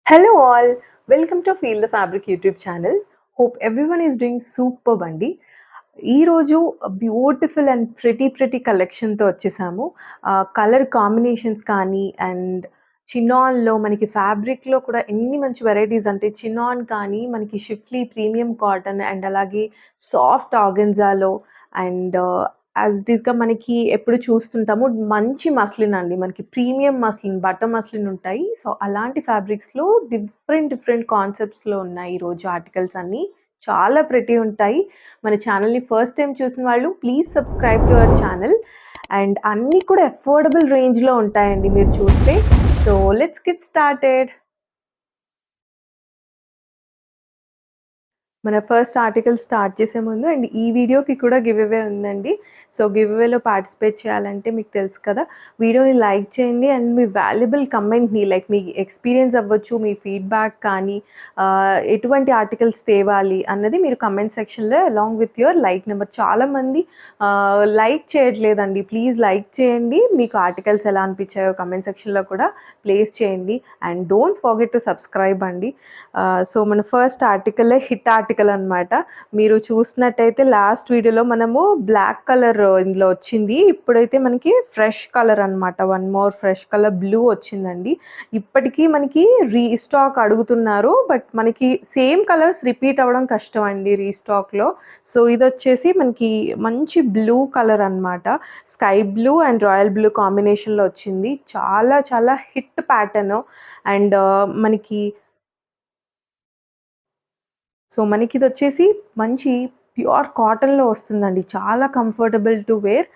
Hello all, welcome to Feel the Fabric YouTube channel. Hope everyone is doing superb అండి. ఈరోజు beautiful and pretty కలెక్షన్‌తో వచ్చేసాము. Colour combinations కానీ and చినాన్‌లో మనకి ఫ్యాబ్రిక్‌లో కూడా ఎన్ని మంచి వెరైటీస్ అంటే చినాన్ కానీ, మనకి షిఫ్లీ ప్రీమియం కాటన్ అండ్ అలాగే సాఫ్ట్ ఆర్గన్జాలో అండ్ యాజ్ ఇట్ ఈస్‌గా మనకి ఎప్పుడు చూస్తుంటాము మంచి మస్లిన్ అండి. మనకి ప్రీమియం మస్లిన్, బటర్ మస్లిన్ ఉంటాయి. సో, అలాంటి ఫ్యాబ్రిక్స్‌లో డిఫరెంట్ కాన్సెప్ట్స్‌లో ఉన్నాయి ఈరోజు ఆర్టికల్స్ అన్నీ. చాలా ప్రిటీ ఉంటాయి. మన ఛానల్‌ని ఫస్ట్ టైమ్ చూసిన వాళ్ళు please subscribe to our channel. And అన్నీ కూడా అఫోర్డబుల్ రేంజ్‌లో ఉంటాయండి మీరు చూస్తే. So, let's get started. మన ఫస్ట్ ఆర్టికల్ స్టార్ట్ చేసే ముందు అండ్ ఈ వీడియోకి కూడా గివ్ అవే ఉందండి. సో, గివ్ అవేలో పార్టిసిపేట్ చేయాలంటే మీకు తెలుసు కదా! వీడియోని లైక్ చేయండి అండ్ మీ వాల్యుబుల్ కమెంట్‌ని లైక్ మీ ఎక్స్‌పీరియన్స్ అవ్వచ్చు, మీ ఫీడ్‌బ్యాక్ కానీ ఎటువంటి ఆర్టికల్స్ తేవాలి అన్నది మీరు కమెంట్ సెక్షన్‌లో along with your like number. చాలామంది లైక్ చేయట్లేదండి. ప్లీజ్ లైక్ చేయండి. మీకు ఆర్టికల్స్ ఎలా అనిపించాయో కమెంట్ సెక్షన్‌లో కూడా ప్లేస్ చేయండి. And don't forget to subscribe అండి. సో, మన ఫస్ట్ ఆర్టికలే హిట్ ఆర్టికల్ అనమాట. మీరు చూసినట్టయితే లాస్ట్ వీడియోలో మనము బ్లాక్ కలర్ ఇందులో వచ్చింది. ఇప్పుడైతే మనకి ఫ్రెష్ కలర్ అనమాట. One more fresh colour blue వచ్చిందండి. ఇప్పటికీ మనకి రీస్టాక్ అడుగుతున్నారు. బట్ మనకి సేమ్ కలర్స్ రిపీట్ అవ్వడం కష్టం అండి రీస్టాక్‌లో. సో, ఇదొచ్చేసి మనకి మంచి బ్లూ కలర్ అనమాట. Sky blue and royal blue కాంబినేషన్‌లో వచ్చింది. చాలా హిట్ ప్యాటర్న్ అండ్ మనకి సో, మనకిదొచ్చేసి మంచి ప్యూర్ కాటన్‌లో వస్తుందండి. చాలా కంఫర్టబుల్ టు వేర్.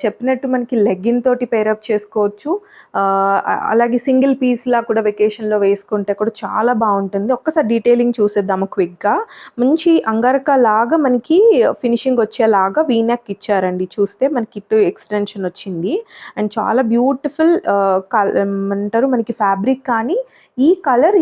చెప్పినట్టు మనకి లెగ్గిన్ తోటి పేరప్ చేసుకోవచ్చు. అలాగే సింగిల్ పీస్‌లా కూడా వెకేషన్‌లో వేసుకుంటే కూడా చాలా బావుంటుంది. ఒక్కసారి డీటెయిలింగ్ చూసేద్దాము క్విక్‌గా. మంచి అంగారక లాగా మనకి ఫినిషింగ్ వచ్చేలాగా వీ నెక్ ఇచ్చారండి. చూస్తే మనకి ఇటు ఎక్స్‌టెన్షన్ వచ్చింది. అండ్ చాలా బ్యూటిఫుల్ ఏమంటారు మనకి ఫ్యాబ్రిక్ కానీ, ఈ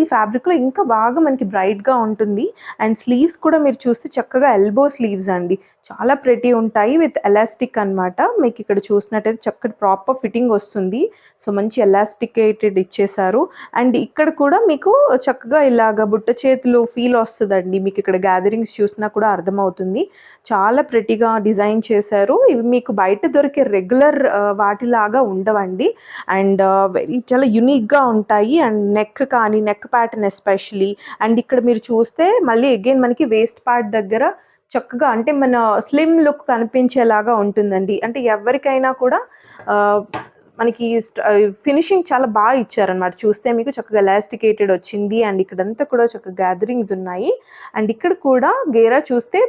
ఫ్యాబ్రిక్‌లో ఇంకా బాగా మనకి బ్రైట్‌గా ఉంటుంది. అండ్ స్లీవ్స్ కూడా మీరు చూస్తే చక్కగా ఎల్బో స్లీవ్స్ అండి. చాలా ప్రెటీ ఉంటాయి విత్ ఎలాస్టిక్ అనమాట. మీకు ఇక్కడ చూసినట్టయితే చక్కటి ప్రాపర్ ఫిట్టింగ్ వస్తుంది. సో, మంచి ఎలాస్టికేటెడ్ ఇచ్చేశారు. అండ్ ఇక్కడ కూడా మీకు చక్కగా ఇలాగ బుట్ట చేతులు ఫీల్ వస్తదండి. మీకు ఇక్కడ గ్యాదరింగ్స్ చూసినా కూడా అర్థమవుతుంది. చాలా ప్రెటీగా డిజైన్ చేశారు. ఇవి మీకు బయట దొరికే రెగ్యులర్ వాటిలాగా ఉండవండి. అండ్ చాలా యూనిక్‌గా ఉంటాయి. And neck pattern especially and ఇక్కడ మీరు చూస్తే మళ్ళీ అగైన్ మనకి వేస్ట్ పార్ట్ దగ్గర చక్కగా అంటే మన స్లిమ్ లుక్ కనిపించేలాగా ఉంటుందండి. అంటే ఎవరికైనా కూడా ఆహ్, మనకి ఫినిషింగ్ చాలా బాగా ఇచ్చారనమాట. చూస్తే మీకు చక్కగా ఎలాస్టికేటెడ్ వచ్చింది. అండ్ ఇక్కడంతా కూడా చక్కగా గ్యాదరింగ్స్ ఉన్నాయి. అండ్ ఇక్కడ కూడా గేరా చూస్తే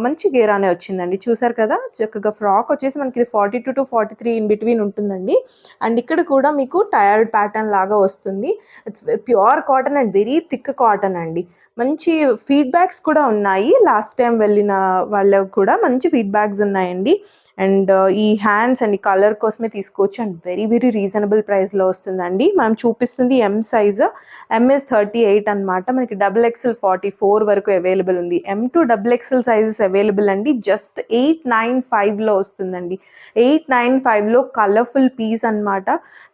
మంచి గేరానే వచ్చిందండి. చూసారు కదా! చక్కగా ఫ్రాక్ వచ్చేసి మనకి 42-43 ఇన్ బిట్వీన్ ఉంటుందండి. అండ్ ఇక్కడ కూడా మీకు టైర్డ్ ప్యాటర్న్ లాగా వస్తుంది. It's pure cotton and very thick cotton అండి. మంచి ఫీడ్‌బ్యాక్స్ కూడా ఉన్నాయి. లాస్ట్ టైమ్ వెళ్ళిన వాళ్ళకి కూడా మంచి ఫీడ్‌బ్యాక్స్ ఉన్నాయండి. అండ్ ఈ హ్యాండ్స్ అండ్ ఈ కలర్ కోసమే తీసుకోవచ్చు అండ్ వెరీ రీజనబుల్ ప్రైస్‌లో వస్తుందండి. మనం చూపిస్తుంది ఎమ్ సైజ్. ఎంఎస్ 38 అనమాట. మనకి డబుల్ ఎక్స్ఎల్ 44 వరకు అవైలబుల్ ఉంది. M to double XL sizes available అండి. జస్ట్ 895లో వస్తుందండి. 895లో కలర్‌ఫుల్ పీస్ అనమాట.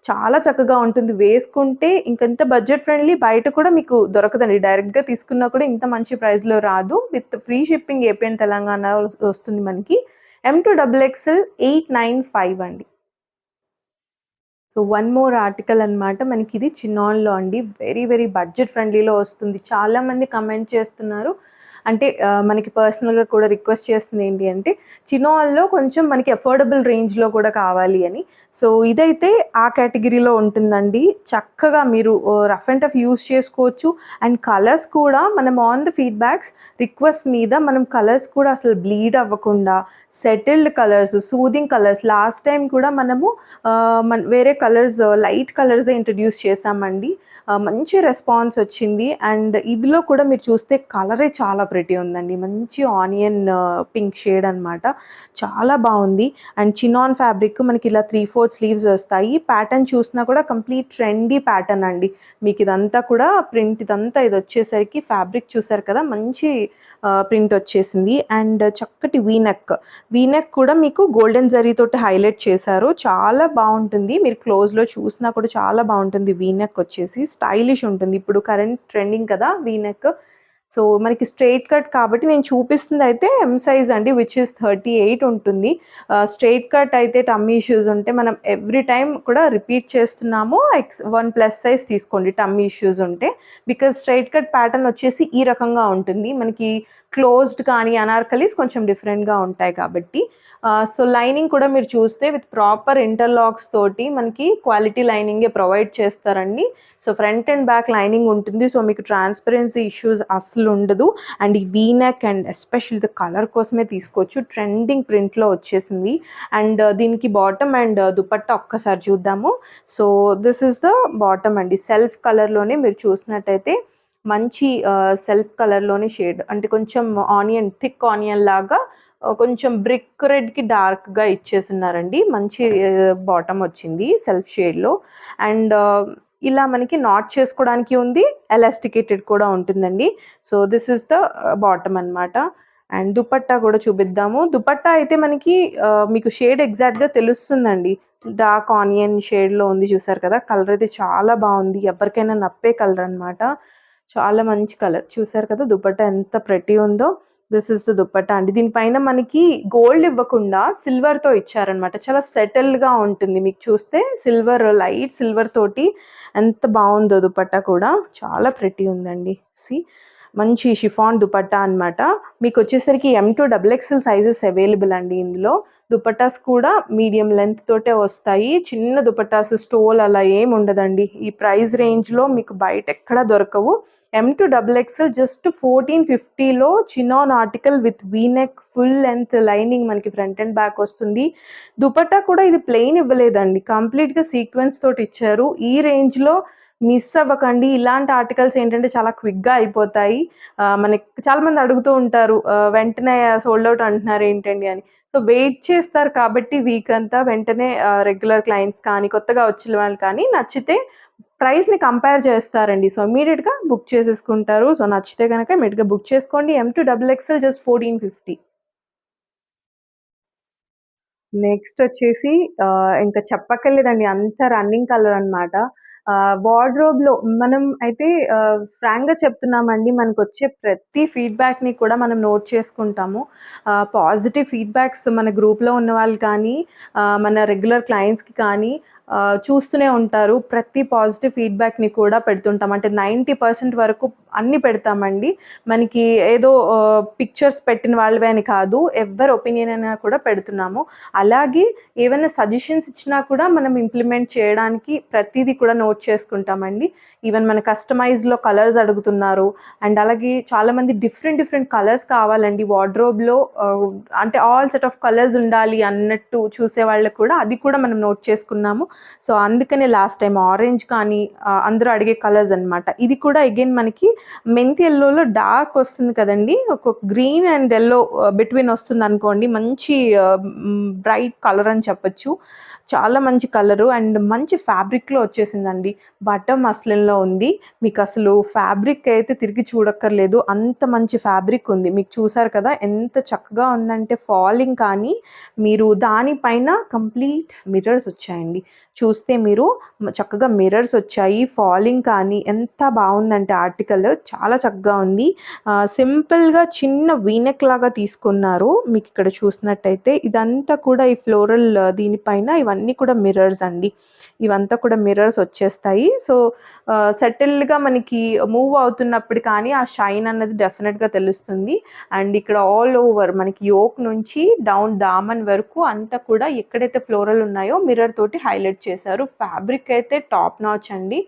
చాలా చక్కగా ఉంటుంది. వేసుకుంటే ఇంకెంత బడ్జెట్ ఫ్రెండ్లీ బయట కూడా మీకు దొరకదండి. డైరెక్ట్‌గా తీసుకున్నా కూడా ఇంత మంచి ప్రైస్‌లో రాదు. With free shipping AP and Telangana వస్తుంది మనకి. ఎమ్ టు డబుల్ ఎక్స్ఎల్ 895 అండి. సో, వన్ మోర్ ఆర్టికల్ అనమాట. మనకిది చినాన్‌లో అండి. వెరీ బడ్జెట్ ఫ్రెండ్లీలో వస్తుంది. చాలామంది కమెంట్ చేస్తున్నారు. అంటే మనకి పర్సనల్‌గా కూడా రిక్వెస్ట్ చేస్తుంది ఏంటి అంటే, చినాన్‌లో కొంచెం మనకి అఫోర్డబుల్ రేంజ్‌లో కూడా కావాలి అని. సో, ఇదైతే ఆ కేటగిరీలో ఉంటుందండి. చక్కగా మీరు రఫ్ అండ్ టఫ్ యూజ్ చేసుకోవచ్చు. అండ్ కలర్స్ కూడా మనం ఆన్ ద ఫీడ్‌బ్యాక్స్ రిక్వెస్ట్ మీద మనం కలర్స్ కూడా అసలు బ్లీడ్ అవ్వకుండా settled colours, soothing colours last time కూడా మనము వేరే కలర్స్ లైట్ కలర్సే ఇంట్రడ్యూస్ చేశామండి. మంచి రెస్పాన్స్ వచ్చింది. అండ్ ఇందులో కూడా మీరు చూస్తే కలరే చాలా ప్రిటీ ఉందండి. మంచి ఆనియన్ పింక్ షేడ్ అనమాట. చాలా బాగుంది. అండ్ చినాన్ ఫ్యాబ్రిక్ మనకి ఇలా 3/4 స్లీవ్స్ వస్తాయి. ప్యాటర్న్ చూసినా కూడా కంప్లీట్ ట్రెండీ ప్యాటర్న్ అండి. మీకు ఇదంతా కూడా ప్రింట్ ఇదంతా ఇది వచ్చేసరికి ఫ్యాబ్రిక్ చూసారు కదా, మంచి ప్రింట్ వచ్చేసింది. అండ్ చక్కటి వీనెక్ కూడా మీకు గోల్డెన్ జరీ తోటి హైలైట్ చేశారు. చాలా బాగుంటుంది. మీరు క్లోజ్లో చూసినా కూడా చాలా బాగుంటుంది. వీనెక్ వచ్చేసి స్టైలిష్ ఉంటుంది. ఇప్పుడు కరెంట్ ట్రెండింగ్ కదా వీనెక్. సో మనకి స్ట్రెయిట్ కట్ కాబట్టి నేను చూపిస్తుంది అయితే ఎం సైజ్ అండి, విచ్ ఇస్ 38 ఉంటుంది. స్ట్రెయిట్ కట్ అయితే టమ్మీ ఇష్యూస్ ఉంటే మనం ఎవ్రీ టైం కూడా రిపీట్ చేస్తున్నాము, 1+ సైజ్ తీసుకోండి టమ్మీ ఇష్యూస్ ఉంటే. బికాజ్ స్ట్రెయిట్ కట్ ప్యాటర్న్ వచ్చేసి ఈ రకంగా ఉంటుంది. మనకి క్లోజ్డ్ కానీ అనార్కలీస్ కొంచెం డిఫరెంట్గా ఉంటాయి కాబట్టి. సో లైనింగ్ కూడా మీరు చూస్తే విత్ ప్రాపర్ ఇంటర్లాక్స్ తోటి మనకి క్వాలిటీ లైనింగే ప్రొవైడ్ చేస్తారండి. So front and back lining ఉంటుంది. సో మీకు ట్రాన్స్పరెన్సీ ఇష్యూస్ అస్సలు ఉండదు. అండ్ ఈ V-neck and especially the colour కోసమే తీసుకోవచ్చు. ట్రెండింగ్ ప్రింట్లో వచ్చేసింది. అండ్ దీనికి బాటమ్ అండ్ దుపట్టా ఒక్కసారి చూద్దాము. So this is the bottom అండి. సెల్ఫ్ కలర్లోనే మీరు చూసినట్టయితే మంచి సెల్ఫ్ కలర్లోనే షేడ్, అంటే కొంచెం ఆనియన్, థిక్ ఆనియన్ లాగా కొంచెం బ్రిక్ రెడ్కి డార్క్గా ఇచ్చేస్తున్నారండి. మంచి బాటమ్ వచ్చింది సెల్ఫ్ షేడ్లో. అండ్ ఇలా మనకి నాట్ చేసుకోవడానికి ఉంది, ఎలాస్టికేటెడ్ కూడా ఉంటుందండి. So this is the bottom అనమాట. అండ్ దుపట్టా కూడా చూపిద్దాము. దుపట్టా అయితే మనకి మీకు షేడ్ ఎగ్జాక్ట్గా తెలుస్తుందండి. డార్క్ ఆనియన్ షేడ్లో ఉంది, చూసారు కదా. కలర్ అయితే చాలా బాగుంది, ఎవరికైనా నప్పే కలర్ అనమాట. చాలా మంచి కలర్, చూసారు కదా దుపట్టా ఎంత ప్రెటీ ఉందో. దిస్ ఇస్ ద దుపట్టా అండి. దీనిపైన మనకి గోల్డ్ ఇవ్వకుండా సిల్వర్తో ఇచ్చారనమాట. చాలా సెటిల్గా ఉంటుంది. మీకు చూస్తే సిల్వర్, లైట్ సిల్వర్ తోటి ఎంత బాగుందో దుపట్టా కూడా. చాలా ప్రెటీ ఉందండి. మంచి షిఫాన్ దుపట్టా అనమాట. మీకు వచ్చేసరికి M2 XXL సైజెస్ అవైలబుల్ అండి. ఇందులో దుపట్టాస్ కూడా మీడియం లెంత్ తోటే వస్తాయి. చిన్న దుపట్టాస్ స్టోల్ అలా ఏమి ఉండదండి. ఈ ప్రైస్ రేంజ్లో మీకు బయట ఎక్కడా దొరకవు. M2 XXL జస్ట్ 1450లో chinon article with V neck full length lining మనకి ఫ్రంట్ అండ్ బ్యాక్ వస్తుంది. దుపట్టా కూడా ఇది ప్లెయిన్ ఇవ్వలేదండి, కంప్లీట్గా సీక్వెన్స్ తోటి ఇచ్చారు. ఈ రేంజ్లో మిస్ అవ్వకండి. ఇలాంటి ఆర్టికల్స్ ఏంటంటే చాలా క్విక్గా అయిపోతాయి. మనకి చాలామంది అడుగుతూ ఉంటారు, వెంటనే సోల్డ్ అవుట్ అంటున్నారు ఏంటండి అని. సో వెయిట్ చేస్తారు కాబట్టి వీక్ అంతా వెంటనే రెగ్యులర్ క్లయింట్స్ కానీ కొత్తగా వచ్చిన వాళ్ళు కానీ నచ్చితే ప్రైస్ని కంపేర్ చేస్తారండి. సో ఇమీడియట్గా బుక్ చేసేసుకుంటారు. సో నచ్చితే కనుక ఇమీడియట్గా బుక్ చేసుకోండి. M2 XXL just 1450. నెక్స్ట్ వచ్చేసి ఇంకా చెప్పక్కర్లేదండి, అంత రన్నింగ్ కలర్ అనమాట. వార్డ్రోబ్‌లో మనం అయితే ఫ్రాంక్‌గా చెప్తున్నామండి, మనకొచ్చే ప్రతి ఫీడ్‌బ్యాక్‌ని కూడా మనం నోట్ చేసుకుంటాము. పాజిటివ్ ఫీడ్‌బ్యాక్స్ మన గ్రూప్‌లో ఉన్న వాళ్ళు కానీ, మన రెగ్యులర్ క్లయింట్స్‌కి కానీ చూస్తూనే ఉంటారు. ప్రతి పాజిటివ్ ఫీడ్‌బ్యాక్‌ని కూడా పెడుతుంటాం. అంటే 90% వరకు అన్నీ పెడతామండి. మనకి ఏదో పిక్చర్స్ పెట్టిన వాళ్ళవే అని కాదు, ఎవరి ఒపీనియన్ అయినా కూడా పెడుతున్నాము. అలాగే ఏవైనా సజెషన్స్ ఇచ్చినా కూడా మనం ఇంప్లిమెంట్ చేయడానికి ప్రతిదీ కూడా నోట్ చేసుకుంటామండి. ఈవెన్ మన కస్టమైజ్డ్‌లో కలర్స్ అడుగుతున్నారు. అండ్ అలాగే చాలామంది డిఫరెంట్ కలర్స్ కావాలండి వార్డ్రోబ్‌లో, అంటే ఆల్ సెట్ ఆఫ్ కలర్స్ ఉండాలి అన్నట్టు చూసే వాళ్ళకి కూడా అది కూడా మనం నోట్ చేసుకున్నాము. సో అందుకనే లాస్ట్ టైం ఆరెంజ్ కానీ అందరూ అడిగే కలర్స్ అనమాట. ఇది కూడా అగైన్ మనకి మెంతి ఎల్లోలో డార్క్ వస్తుంది కదండి, ఒక గ్రీన్ అండ్ ఎల్లో బిట్వీన్ వస్తుంది అనుకోండి. మంచి బ్రైట్ కలర్ అని చెప్పొచ్చు. చాలా మంచి కలరు అండ్ మంచి ఫ్యాబ్రిక్లో వచ్చేసిందండి. బటర్ మస్లిన్లో ఉంది. మీకు అసలు ఫ్యాబ్రిక్ అయితే తిరిగి చూడక్కర్లేదు, అంత మంచి ఫ్యాబ్రిక్ ఉంది. మీకు చూసారు కదా ఎంత చక్కగా ఉందంటే, ఫాలింగ్ కానీ మీరు దానిపైన కంప్లీట్ మిర్రర్స్ వచ్చాయండి. చూస్తే మీరు చక్కగా మిర్రర్స్ వచ్చాయి. ఫాలింగ్ కానీ ఎంత బాగుందంటే ఆర్టికల్ చాలా చక్కగా ఉంది. సింపుల్గా చిన్న వీనెక్ లాగా తీసుకున్నారు. మీకు ఇక్కడ చూసినట్టయితే ఇదంతా కూడా ఈ ఫ్లోరల్ దీనిపైన ఇవన్నీ కూడా మిర్రర్స్ అండి. ఇవంతా కూడా మిర్రర్స్ వచ్చేస్తాయి. సో సెటిల్డ్గా మనకి మూవ్ అవుతున్నప్పుడు కానీ ఆ షైన్ అన్నది డెఫినెట్గా తెలుస్తుంది. అండ్ ఇక్కడ ఆల్ ఓవర్ మనకి యోక్ నుంచి డౌన్ దామన్ వరకు అంతా కూడా ఎక్కడైతే ఫ్లోరల్ ఉన్నాయో మిర్రర్ తోటి హైలైట్ చేశారు. ఫ్యాబ్రిక్ అయితే టాప్ నాచ్ అండి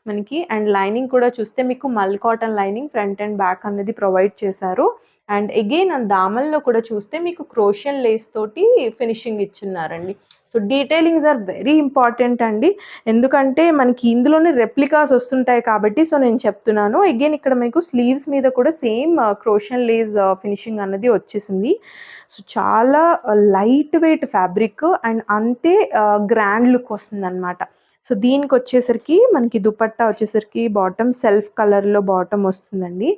మనకి. అండ్ లైనింగ్ కూడా చూస్తే మీకు మల్ cotton lining front and back అనేది ప్రొవైడ్ చేశారు. అండ్ అగైన్ దామన్లో కూడా చూస్తే మీకు క్రోషియన్ లేస్ తోటి ఫినిషింగ్ ఇచ్చున్నారండి. So detailings are very important అండి. ఎందుకంటే మనకి ఇందులోనే రెప్లికాస్ వస్తుంటాయి కాబట్టి సో నేను చెప్తున్నాను. అగైన్ ఇక్కడ మీకు స్లీవ్స్ మీద కూడా సేమ్ క్రోషియన్ లేస్ ఫినిషింగ్ అన్నది వచ్చేసింది. సో చాలా లైట్ వెయిట్ ఫ్యాబ్రిక్ అండ్ అంతే గ్రాండ్ లుక్ వస్తుందన్నమాట. సో దీనికొచ్చేసరికి మనకి దుపట్టా వచ్చేసరికి బాటమ్ సెల్ఫ్ కలర్‌లో బాటమ్ వస్తుందండి.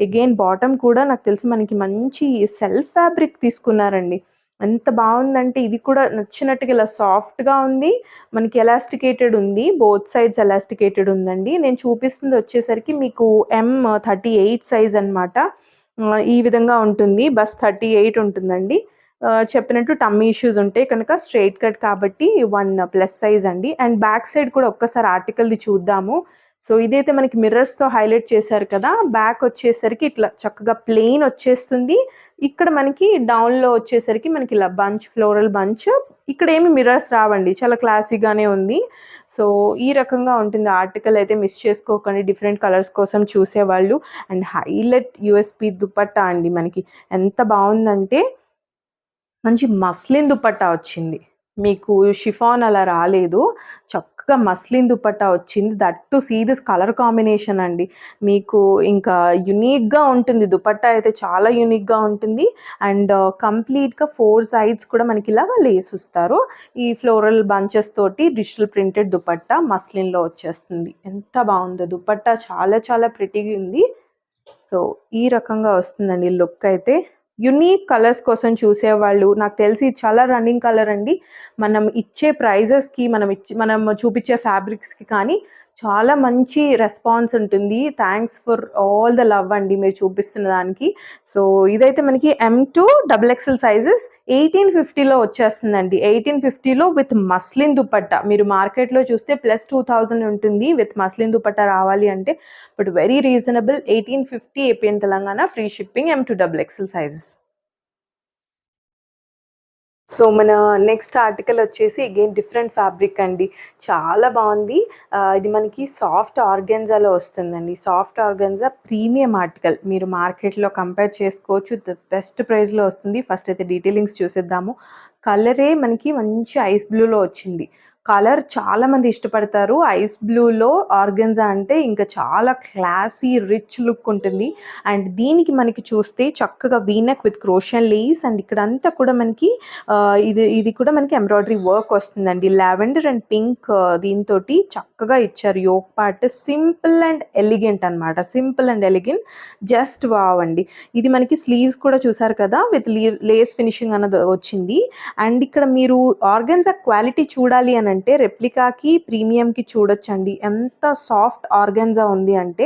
అగైన్ బాటమ్ కూడా నాకు తెలిసి మనకి మంచి సెల్ఫ్ ఫ్యాబ్రిక్ తీసుకున్నారండి. ఎంత బావుందంటే ఇది కూడా నచ్చినట్టుగా ఇలా సాఫ్ట్‌గా ఉంది. మనకి ఎలాస్టికేటెడ్ ఉంది. బోత్ సైడ్స్ ఎలాస్టికేటెడ్ ఉందండి. నేను చూపిస్తుంది వచ్చేసరికి మీకు M38 సైజ్ అనమాట. ఈ విధంగా ఉంటుంది. బస్ 38 ఉంటుందండి. చెప్పినట్టు టమ్మీ ఇష్యూస్ ఉంటే కనుక స్ట్రెయిట్ కట్ కాబట్టి 1 ప్లస్ సైజ్ అండి. అండ్ బ్యాక్ సైడ్ కూడా ఒక్కసారి ఆర్టికల్‌ది చూద్దాము. సో ఇదైతే మనకి మిర్రర్స్‌తో హైలైట్ చేశారు కదా! బ్యాక్ వచ్చేసరికి ఇట్లా చక్కగా ప్లెయిన్ వచ్చేస్తుంది. ఇక్కడ మనకి డౌన్‌లో వచ్చేసరికి మనకి ఇలా బంచ్ ఫ్లోరల్ బంచ్. ఇక్కడేమి మిర్రర్స్ రావండి. చాలా క్లాసీగానే ఉంది. సో ఈ రకంగా ఉంటుంది. ఆర్టికల్ అయితే మిస్ చేసుకోకండి. డిఫరెంట్ కలర్స్ కోసం చూసేవాళ్ళు. అండ్ హైలైట్ యూఎస్‌పీ దుపట్టా అండి మనకి. ఎంత బావుందంటే మంచి మస్లిన్ దుపట్టా వచ్చింది. మీకు షిఫాన్ అలా రాలేదు. చక్కగా మస్లిన్ దుపట్టా వచ్చింది. That to see this colour combination అండి. మీకు ఇంకా యూనిక్‌గా ఉంటుంది. దుపట్టా అయితే చాలా యూనిక్‌గా ఉంటుంది. అండ్ కంప్లీట్‌గా 4 సైడ్స్ కూడా మనకి ఇలాగా లేస్ ఇస్తారు. ఈ ఫ్లోరల్ బంచెస్ తోటి డిజిటల్ ప్రింటెడ్ దుపట్టా మస్లిన్‌లో వచ్చేస్తుంది. ఎంత బావుందో దుపట్టా చాలా చాలా ప్రిటీగా ఉంది. సో ఈ రకంగా వస్తుందండి లుక్ అయితే. యూనిక్ కలర్స్ కోసం చూసేవాళ్ళు నాకు తెలిసి చాలా రన్నింగ్ కలర్ అండి. మనం ఇచ్చే ప్రైజెస్‌కి మనం చూపించే ఫ్యాబ్రిక్స్‌కి కానీ చాలా మంచి రెస్పాన్స్ ఉంటుంది. Thanks for all the love అండి మీరు చూపిస్తున్న దానికి. సో ఇదైతే మనకి M2 XXL సైజెస్ 1850లో వచ్చేస్తుందండి. 1850లో విత్ మస్లిన్ దుపట్టా. మీరు మార్కెట్‌లో చూస్తే +2000 ఉంటుంది విత్ మస్లిన్ దుపట్టా రావాలి అంటే. But very reasonable 1850 AP and Telangana free shipping M2 XXL sizes. So మన నెక్స్ట్ ఆర్టికల్ వచ్చేసి అగైన్ డిఫరెంట్ ఫ్యాబ్రిక్ అండి. చాలా బావుంది. ఇది మనకి సాఫ్ట్ ఆర్గాన్జాలో వస్తుందండి. Soft organza premium article. మీరు మార్కెట్‌లో కంపేర్ చేసుకోవచ్చు. ద బెస్ట్ ప్రైస్‌లో వస్తుంది. ఫస్ట్ అయితే డీటెయిలింగ్స్ చూసేద్దాము. కలరే మనకి మంచి ఐస్ బ్లూలో వచ్చింది. కలర్ చాలామంది ఇష్టపడతారు. ఐస్ బ్లూలో ఆర్గాన్జా అంటే ఇంకా చాలా క్లాసీ, రిచ్ లుక్ ఉంటుంది. అండ్ దీనికి మనకి చూస్తే చక్కగా V neck with crochet lace and ఇక్కడంతా కూడా మనకి ఇది కూడా మనకి ఎంబ్రాయిడరీ వర్క్ వస్తుందండి. లావెండర్ అండ్ పింక్ దీనితోటి చక్కగా ఇచ్చారు. Yoke part simple and elegant అనమాట. Simple and elegant just wow అండి. ఇది మనకి స్లీవ్స్ కూడా చూసారు కదా! విత్ లేస్ ఫినిషింగ్ అన్నది వచ్చింది. అండ్ ఇక్కడ మీరు ఆర్గాన్జా క్వాలిటీ చూడాలి అని అంటే రెప్లికాకి, ప్రీమియంకి చూడొచ్చండి. ఎంత సాఫ్ట్ ఆర్గాన్జా ఉంది అంటే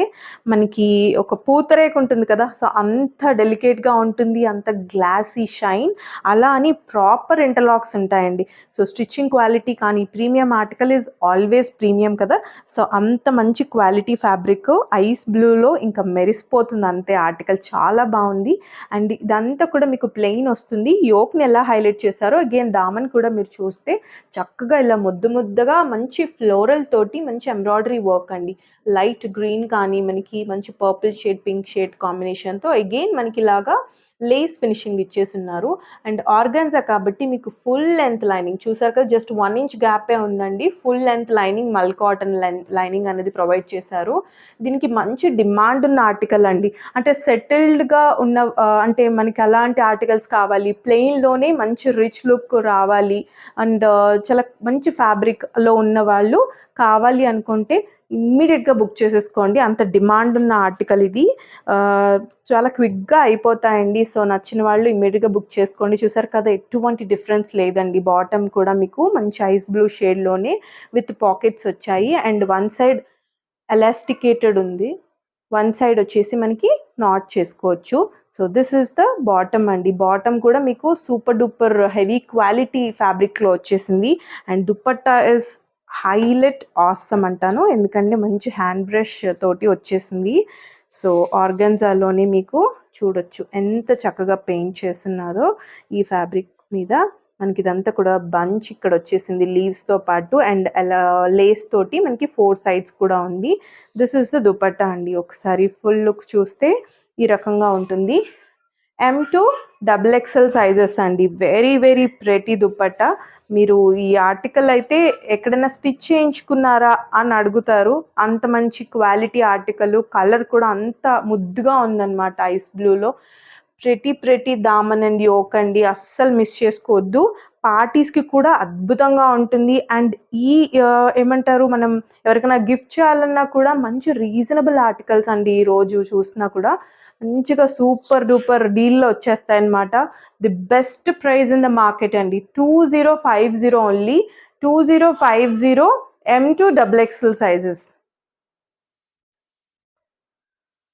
మనకి ఒక పూతరేకు ఉంటుంది కదా! సో అంత డెలికేట్‌గా ఉంటుంది. అంత గ్లాసీ షైన్. అలా అని ప్రాపర్ ఇంటర్లాక్స్ ఉంటాయండి. సో స్టిచ్చింగ్ క్వాలిటీ కానీ premium article is always premium కదా! సో అంత మంచి క్వాలిటీ ఫ్యాబ్రిక్ ఐస్ బ్లూలో ఇంకా మెరిసిపోతుంది అంతే ఆర్టికల్. చాలా బావుంది. అండ్ ఇదంతా కూడా మీకు ప్లెయిన్ వస్తుంది. యోక్‌ని ఎలా హైలైట్ చేశారో అగైన్ దామన్ కూడా మీరు చూస్తే చక్కగా ఇలా ముద్దగా మంచి ఫ్లోరల్ తోటి మంచి ఎంబ్రాయిడరీ వర్క్ అండి. లైట్ గ్రీన్ కానీ మనకి మంచి పర్పుల్ షేడ్, పింక్ షేడ్ కాంబినేషన్‌తో అగైన్ మనకి ఇలాగా లేస్ ఫినిషింగ్ ఇచ్చేసున్నారు. అండ్ ఆర్గాన్జా కాబట్టి మీకు ఫుల్ లెంత్ లైనింగ్ చూసారు కదా! జస్ట్ 1 ఇంచ్ గ్యాపే ఉందండి. ఫుల్ లెంత్ లైనింగ్ మల్ కాటన్ లైనింగ్ అనేది ప్రొవైడ్ చేశారు. దీనికి మంచి డిమాండ్ ఉన్న ఆర్టికల్ అండి. అంటే సెటిల్డ్‌గా ఉన్న అంటే మనకి ఎలాంటి ఆర్టికల్స్ కావాలి, ప్లెయిన్‌లోనే మంచి రిచ్ లుక్ రావాలి అండ్ చాలా మంచి ఫ్యాబ్రిక్‌లో ఉన్నవాళ్ళు కావాలి అనుకుంటే ఇమ్మీడియేట్‌గా బుక్ చేసేసుకోండి. అంత డిమాండ్ ఉన్న ఆర్టికల్ ఇది. చాలా క్విక్‌గా అయిపోతాయండి. సో నచ్చిన వాళ్ళు ఇమ్మీడియేట్‌గా బుక్ చేసుకోండి. చూసారు కదా! ఎటువంటి డిఫరెన్స్ లేదండి. బాటమ్ కూడా మీకు మంచి ఐస్ బ్లూ షేడ్‌లోనే విత్ పాకెట్స్ వచ్చాయి. అండ్ వన్ సైడ్ ఎలాస్టికేటెడ్ ఉంది. వన్ సైడ్ వచ్చేసి మనకి నాట్ చేసుకోవచ్చు. So this is the bottom అండి. బాటమ్ కూడా మీకు సూపర్ డూపర్ హెవీ క్వాలిటీ ఫ్యాబ్రిక్‌లో వచ్చేసింది. And dupatta is highlight awesome అంటాను. ఎందుకంటే మంచి హ్యాండ్ బ్రష్ తోటి వచ్చేసింది. సో ఆర్గాన్జాలోనే మీకు చూడొచ్చు ఎంత చక్కగా పెయింట్ చేసున్నారో ఈ ఫ్యాబ్రిక్ మీద. మనకి ఇదంతా కూడా బంచ్ ఇక్కడ వచ్చేసింది లీవ్స్‌తో పాటు అండ్ అలా లేస్ తోటి మనకి 4 సైడ్స్ కూడా ఉంది. దిస్ ఈస్ ద దుపట్టా అండి. ఒకసారి ఫుల్ లుక్ చూస్తే ఈ రకంగా ఉంటుంది. M to XXL సైజెస్ అండి. Very very pretty dupatta. మీరు ఈ ఆర్టికల్ అయితే ఎక్కడైనా స్టిచ్ చేయించుకున్నారా అని అడుగుతారు. అంత మంచి క్వాలిటీ ఆర్టికల్. కలర్ కూడా అంత ముద్దుగా ఉందన్నమాట ice బ్లూలో. Pretty Daman and yoke అండి. అస్సలు మిస్ చేసుకోవద్దు. పార్టీస్‌కి కూడా అద్భుతంగా ఉంటుంది. అండ్ ఈ ఏమంటారు, మనం ఎవరికైనా గిఫ్ట్ చేయాలన్నా కూడా మంచి రీజనబుల్ ఆర్టికల్స్ అండి. ఈరోజు చూసినా కూడా మంచిగా సూపర్ డూపర్ డీల్‌లో వచ్చేస్తాయన్నమాట. The best price in the market అండి. 2050 only. 2050 M to XXL sizes.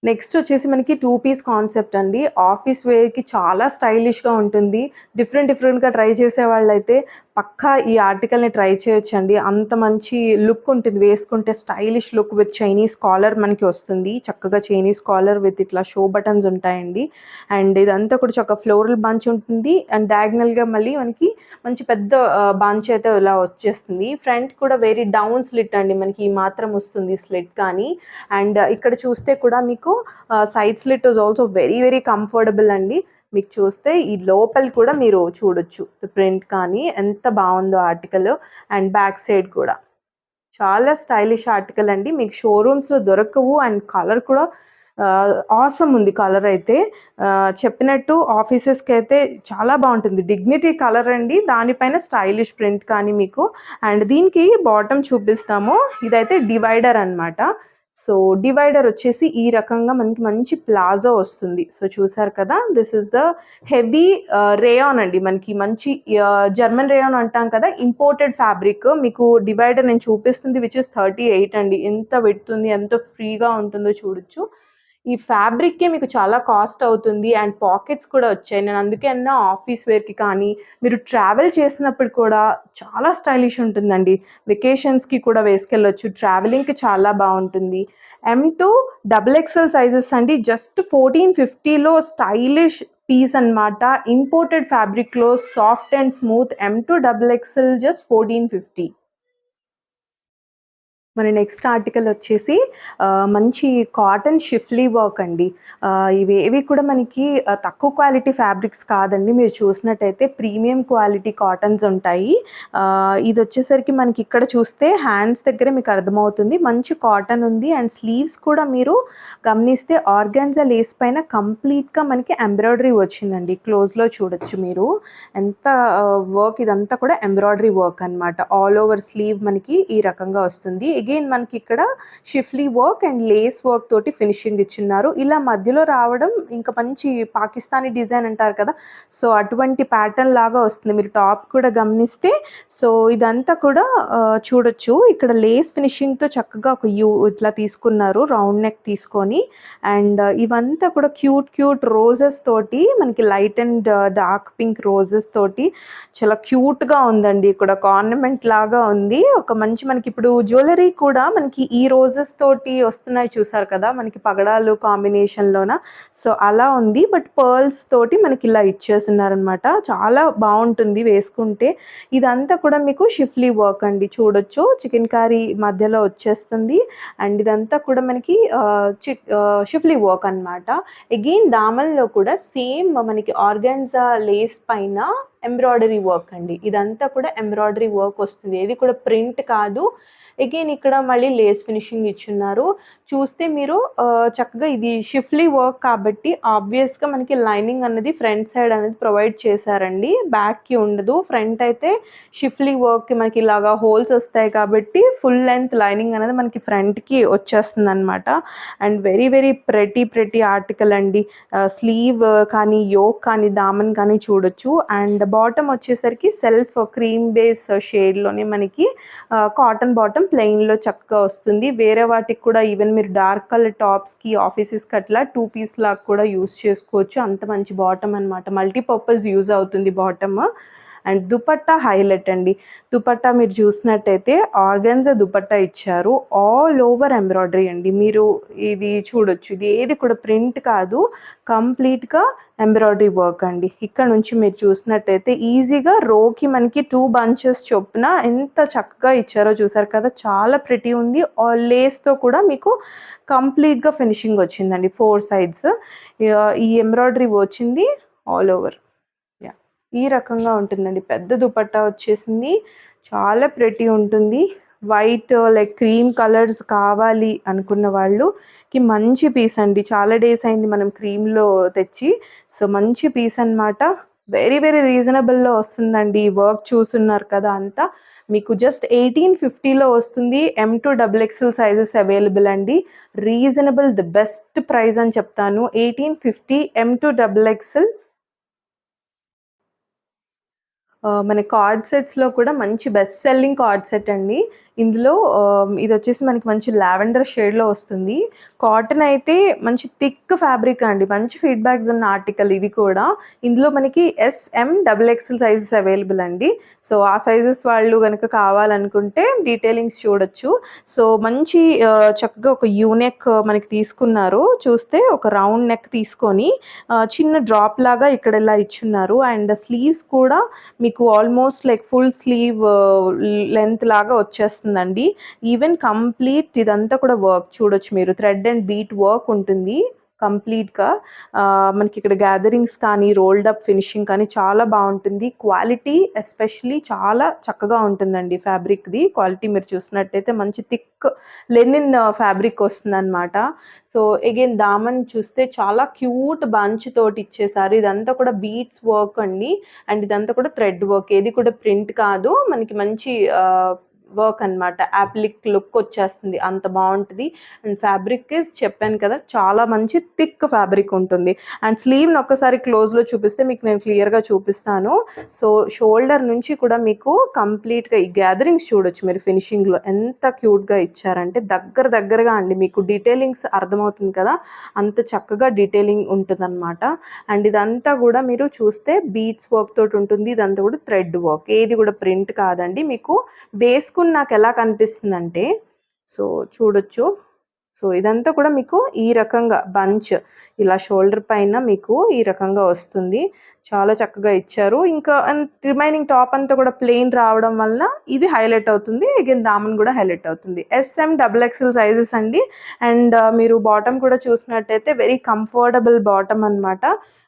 Next వచ్చేసి మనకి 2 పీస్ కాన్సెప్ట్ అండి. ఆఫీస్ వేర్‌కి చాలా స్టైలిష్‌గా ఉంటుంది. డిఫరెంట్‌గా ట్రై చేసేవాళ్ళైతే పక్కా ఈ ఆర్టికల్‌ని ట్రై చేయొచ్చండి. అంత మంచి లుక్ ఉంటుంది. వేసుకుంటే stylish look with Chinese collar మనకి వస్తుంది. చక్కగా చైనీస్ కాలర్ విత్ ఇట్లా షో బటన్స్ ఉంటాయండి. అండ్ ఇదంతా కూడా చక్కగా ఫ్లోరల్ బంచ్ ఉంటుంది. అండ్ డయాగ్నల్‌గా మళ్ళీ మనకి మంచి పెద్ద బంచ్ అయితే ఇలా వచ్చేస్తుంది. ఫ్రంట్ కూడా వెరీ డౌన్ స్లిట్ అండి. మనకి ఈ మాత్రం వస్తుంది స్లిట్ కానీ. అండ్ ఇక్కడ చూస్తే కూడా మీకు side slit is also very very comfortable అండి. మీకు చూస్తే ఈ లోపల కూడా మీరు చూడొచ్చు ప్రింట్ కానీ ఎంత బాగుందో ఆర్టికల్. అండ్ బ్యాక్ సైడ్ కూడా చాలా స్టైలిష్ ఆర్టికల్ అండి. మీకు షోరూమ్స్లో దొరకవు. అండ్ కలర్ కూడా ఆసమ్ ఉంది. కలర్ అయితే చెప్పినట్టు ఆఫీసెస్కి అయితే చాలా బాగుంటుంది. డిగ్నిటీ కలర్ అండి. దానిపైన స్టైలిష్ ప్రింట్ కానీ మీకు. అండ్ దీనికి బాటమ్ చూపిస్తాము. ఇదైతే డివైడర్ అనమాట. సో డివైడర్ వచ్చేసి ఈ రకంగా మనకి మంచి ప్లాజో వస్తుంది. సో చూసారు కదా, this is the heavy rayon అండి. మనకి మంచి జర్మన్ రేయాన్ అంటాం కదా, ఇంపోర్టెడ్ ఫ్యాబ్రిక్. మీకు డివైడర్ నేను చూపిస్తుంది విచ్ ఇస్ 38 అండి. ఎంత పెడుతుంది, ఎంత ఫ్రీగా ఉంటుందో చూడొచ్చు. ఈ ఫ్యాబ్రిక్కే మీకు చాలా కాస్ట్ అవుతుంది. అండ్ పాకెట్స్ కూడా వచ్చాయి. నేను అందుకే అన్నా ఆఫీస్ వేర్కి కానీ మీరు ట్రావెల్ చేసినప్పుడు కూడా చాలా స్టైలిష్ ఉంటుందండి. వెకేషన్స్కి కూడా వేసుకెళ్ళొచ్చు. ట్రావెలింగ్కి చాలా బాగుంటుంది. M to XXL సైజెస్ అండి. జస్ట్ 1450లో స్టైలిష్ పీస్ అనమాట. ఇంపోర్టెడ్ ఫ్యాబ్రిక్లో soft and smooth M to XXL just 1450. మన నెక్స్ట్ ఆర్టికల్ వచ్చేసి మంచి కాటన్ షిఫ్లీ వర్క్ అండి. ఇవేవి కూడా మనకి తక్కువ క్వాలిటీ ఫ్యాబ్రిక్స్ కాదండి. మీరు చూసినట్టయితే ప్రీమియం క్వాలిటీ కాటన్స్ ఉంటాయి. ఇది వచ్చేసరికి మనకి ఇక్కడ చూస్తే హ్యాండ్స్ దగ్గర మీకు అర్థమవుతుంది మంచి కాటన్ ఉంది. అండ్ స్లీవ్స్ కూడా మీరు గమనిస్తే ఆర్గాన్జా లేస్ పైన కంప్లీట్గా మనకి ఎంబ్రాయిడరీ వచ్చిందండి. క్లోజ్లో చూడొచ్చు మీరు ఎంత వర్క్. ఇదంతా కూడా ఎంబ్రాయిడరీ వర్క్ అనమాట. ఆల్ ఓవర్ స్లీవ్ మనకి ఈ రకంగా వస్తుంది. అగైన్ మనకి ఇక్కడ schiffli work and lace work తోటి ఫినిషింగ్ ఇచ్చిన్నారు. ఇలా మధ్యలో రావడం ఇంకా మంచి పాకిస్తానీ డిజైన్ అంటారు కదా, సో అటువంటి ప్యాటర్న్ లాగా వస్తుంది. మీరు టాప్ కూడా గమనిస్తే సో ఇదంతా కూడా చూడొచ్చు. ఇక్కడ లేస్ ఫినిషింగ్తో చక్కగా ఒక ఇట్లా తీసుకున్నారు, రౌండ్ నెక్ తీసుకొని. అండ్ ఇవంతా కూడా క్యూట్ రోజెస్ తోటి మనకి light and dark pink roses తోటి చాలా క్యూట్గా ఉందండి. ఇక్కడ ఒక ఆర్నమెంట్ లాగా ఉంది. ఒక మంచి మనకి ఇప్పుడు జ్యువెలరీ కూడా మనకి ఈ రోజెస్ తోటి వస్తున్నాయి చూసారు కదా, మనకి పగడాలు కాంబినేషన్లోన. సో అలా ఉంది. బట్ పర్ల్స్ తోటి మనకి ఇలా ఇచ్చేస్తున్నారనమాట. చాలా బాగుంటుంది వేసుకుంటే. ఇదంతా కూడా మీకు షిఫ్లీ వర్క్ అండి. చూడొచ్చు చికెన్ కర్రీ మధ్యలో వచ్చేస్తుంది. అండ్ ఇదంతా కూడా మనకి షిఫ్లీ వర్క్ అనమాట. అగైన్ దామన్లో కూడా సేమ్ మనకి ఆర్గాన్జా లేస్ పైన ఎంబ్రాయిడరీ వర్క్ అండి. ఇదంతా కూడా ఎంబ్రాయిడరీ వర్క్ వస్తుంది. ఇది కూడా ప్రింట్ కాదు. అగైన్ ఇక్కడ మళ్ళీ లేస్ ఫినిషింగ్ ఇచ్చున్నారు. చూస్తే మీరు చక్కగా ఇది షిఫ్లీ వర్క్ కాబట్టి ఆబ్వియస్గా మనకి లైనింగ్ అనేది ఫ్రంట్ సైడ్ అనేది ప్రొవైడ్ చేశారండి. బ్యాక్కి ఉండదు. ఫ్రంట్ అయితే షిఫ్లీ వర్క్కి మనకి ఇలాగా హోల్స్ వస్తాయి కాబట్టి ఫుల్ లెంత్ లైనింగ్ అనేది మనకి ఫ్రంట్కి వచ్చేస్తుంది అనమాట. అండ్ వెరీ ప్రెటీ ఆర్టికల్ అండి. స్లీవ్ కానీ యోక్ కానీ దామన్ కానీ చూడొచ్చు. అండ్ బాటమ్ వచ్చేసరికి సెల్ఫ్ క్రీమ్ బేస్ షేడ్లోనే మనకి కాటన్ బాటమ్ ప్లెయిన్లో చక్కగా వస్తుంది. వేరే వాటికి కూడా ఈవెన్ మీరు డార్క్ కలర్ టాప్స్కి ఆఫీసెస్కి అట్లా 2 పీస్ లాగా కూడా యూస్ చేసుకోవచ్చు. అంత మంచి బాటమ్ అనమాట. మల్టీపర్పస్ యూజ్ అవుతుంది బాటమ్. అండ్ దుపట్టా హైలైట్ అండి. దుపట్టా మీరు చూసినట్టయితే ఆర్గాన్జా దుపట్టా ఇచ్చారు. ఆల్ ఓవర్ ఎంబ్రాయిడరీ అండి. మీరు ఇది చూడొచ్చు. ఇది ఏది కూడా ప్రింట్ కాదు, కంప్లీట్‌గా ఎంబ్రాయిడరీ వర్క్ అండి. ఇక్కడ నుంచి మీరు చూసినట్టయితే ఈజీగా రోకి మనకి 2 బంచెస్ చొప్పున ఎంత చక్కగా ఇచ్చారో చూసారు కదా! చాలా ప్రిటీ ఉంది. లేస్‌తో కూడా మీకు కంప్లీట్‌గా ఫినిషింగ్ వచ్చిందండి 4 సైడ్స్. ఈ ఎంబ్రాయిడరీ వచ్చింది ఆల్ ఓవర్. యాహ్! ఈ రకంగా ఉంటుందండి. పెద్ద దుపట్టా వచ్చేసింది. చాలా ప్రిటీ ఉంటుంది. వైట్ లైక్ క్రీమ్ కలర్స్ కావాలి అనుకున్న వాళ్ళుకి మంచి పీస్ అండి. చాలా డేస్ అయింది మనం క్రీమ్‌లో తెచ్చి. సో, మంచి పీస్ అనమాట. వెరీ వెరీ రీజనబుల్‌లో వస్తుందండి. ఈ వర్క్ చూస్తున్నారు కదా అంతా. మీకు జస్ట్ 1850లో వస్తుంది. M-XXL సైజెస్ అవైలబుల్ అండి. రీజనబుల్ ది బెస్ట్ ప్రైస్ అని చెప్తాను. 1850 M-XXL. మన కార్డ్ సెట్స్‌లో కూడా మంచి బెస్ట్ సెల్లింగ్ కార్డ్ సెట్ అండి. ఇందులో ఇదొచ్చేసి మనకి మంచి లావెండర్ షేడ్‌లో వస్తుంది. కాటన్ అయితే మంచి థిక్ ఫ్యాబ్రిక్ అండి. మంచి ఫీడ్‌బ్యాక్స్ ఉన్న ఆర్టికల్ ఇది కూడా. ఇందులో మనకి SM-XXL సైజెస్ అవైలబుల్ అండి. సో, ఆ సైజెస్ వాళ్ళు గనక కావాలనుకుంటే డీటెయిలింగ్స్ చూడొచ్చు. సో, మంచి చక్కగా ఒక యూ నెక్ మనకి తీసుకున్నారు. చూస్తే ఒక రౌండ్ నెక్ తీసుకొని చిన్న డ్రాప్ లాగా ఇక్కడ ఇలా ఇచ్చున్నారు. అండ్ స్లీవ్స్ కూడా మీకు almost like full sleeve length లాగా వచ్చేస్తుందండి. ఈవెన్ కంప్లీట్ ఇదంతా కూడా వర్క్ చూడొచ్చు మీరు. థ్రెడ్ అండ్ బీట్ వర్క్ ఉంటుంది కంప్లీట్‌గా. మనకి ఇక్కడ గ్యాదరింగ్స్ కానీ, రోల్డ్ అప్ ఫినిషింగ్ కానీ చాలా బావుంటుంది. క్వాలిటీ ఎస్పెషల్లీ చాలా చక్కగా ఉంటుందండి ఫ్యాబ్రిక్‌ది. క్వాలిటీ మీరు చూసినట్టయితే మంచి థిక్ లెనిన్ ఫ్యాబ్రిక్ వస్తుందనమాట. సో, అగైన్ దామన్ చూస్తే చాలా క్యూట్ బంచ్ తోటి ఇచ్చేసారు. ఇదంతా కూడా బీట్స్ వర్క్ అండి. అండ్ ఇదంతా కూడా థ్రెడ్ వర్క్. ఏది కూడా ప్రింట్ కాదు. మనకి మంచి వర్క్ అనమాట. యాప్లిక్ లుక్ వచ్చేస్తుంది. అంత బావుంటది. అండ్ ఫ్యాబ్రిక్ చెప్పాను కదా! చాలా మంచి థిక్ ఫ్యాబ్రిక్ ఉంటుంది. అండ్ స్లీవ్‌ని ఒక్కసారి క్లోజ్‌లో చూపిస్తే మీకు నేను క్లియర్‌గా చూపిస్తాను. సో, షోల్డర్ నుంచి కూడా మీకు కంప్లీట్‌గా ఈ గ్యాదరింగ్స్ చూడొచ్చు మీరు ఫినిషింగ్‌లో ఎంత క్యూట్‌గా ఇచ్చారంటే దగ్గరగా అండి. మీకు డీటెయిలింగ్స్ అర్థమవుతుంది కదా! అంత చక్కగా డీటెయిలింగ్ ఉంటుందనమాట. అండ్ ఇదంతా కూడా మీరు చూస్తే బీట్స్ వర్క్ తోటి ఉంటుంది. ఇదంతా కూడా థ్రెడ్ వర్క్. ఏది కూడా ప్రింట్ కాదండి. మీకు వేసుకున్నాక ఎలా కనిపిస్తుందంటే సో, చూడొచ్చు. సో, ఇదంతా కూడా మీకు ఈ రకంగా బంచ్ ఇలా షోల్డర్ పైన మీకు ఈ రకంగా వస్తుంది. చాలా చక్కగా ఇచ్చారు. ఇంకా రిమైనింగ్ టాప్ అంతా కూడా ప్లెయిన్ రావడం వలన ఇది హైలైట్ అవుతుంది. అగైన్ దామన్ కూడా హైలైట్ అవుతుంది. SM-XXL సైజెస్ అండి. అండ్ మీరు బాటమ్ కూడా చూసినట్టయితే వెరీ కంఫర్టబుల్ బాటమ్ అనమాట.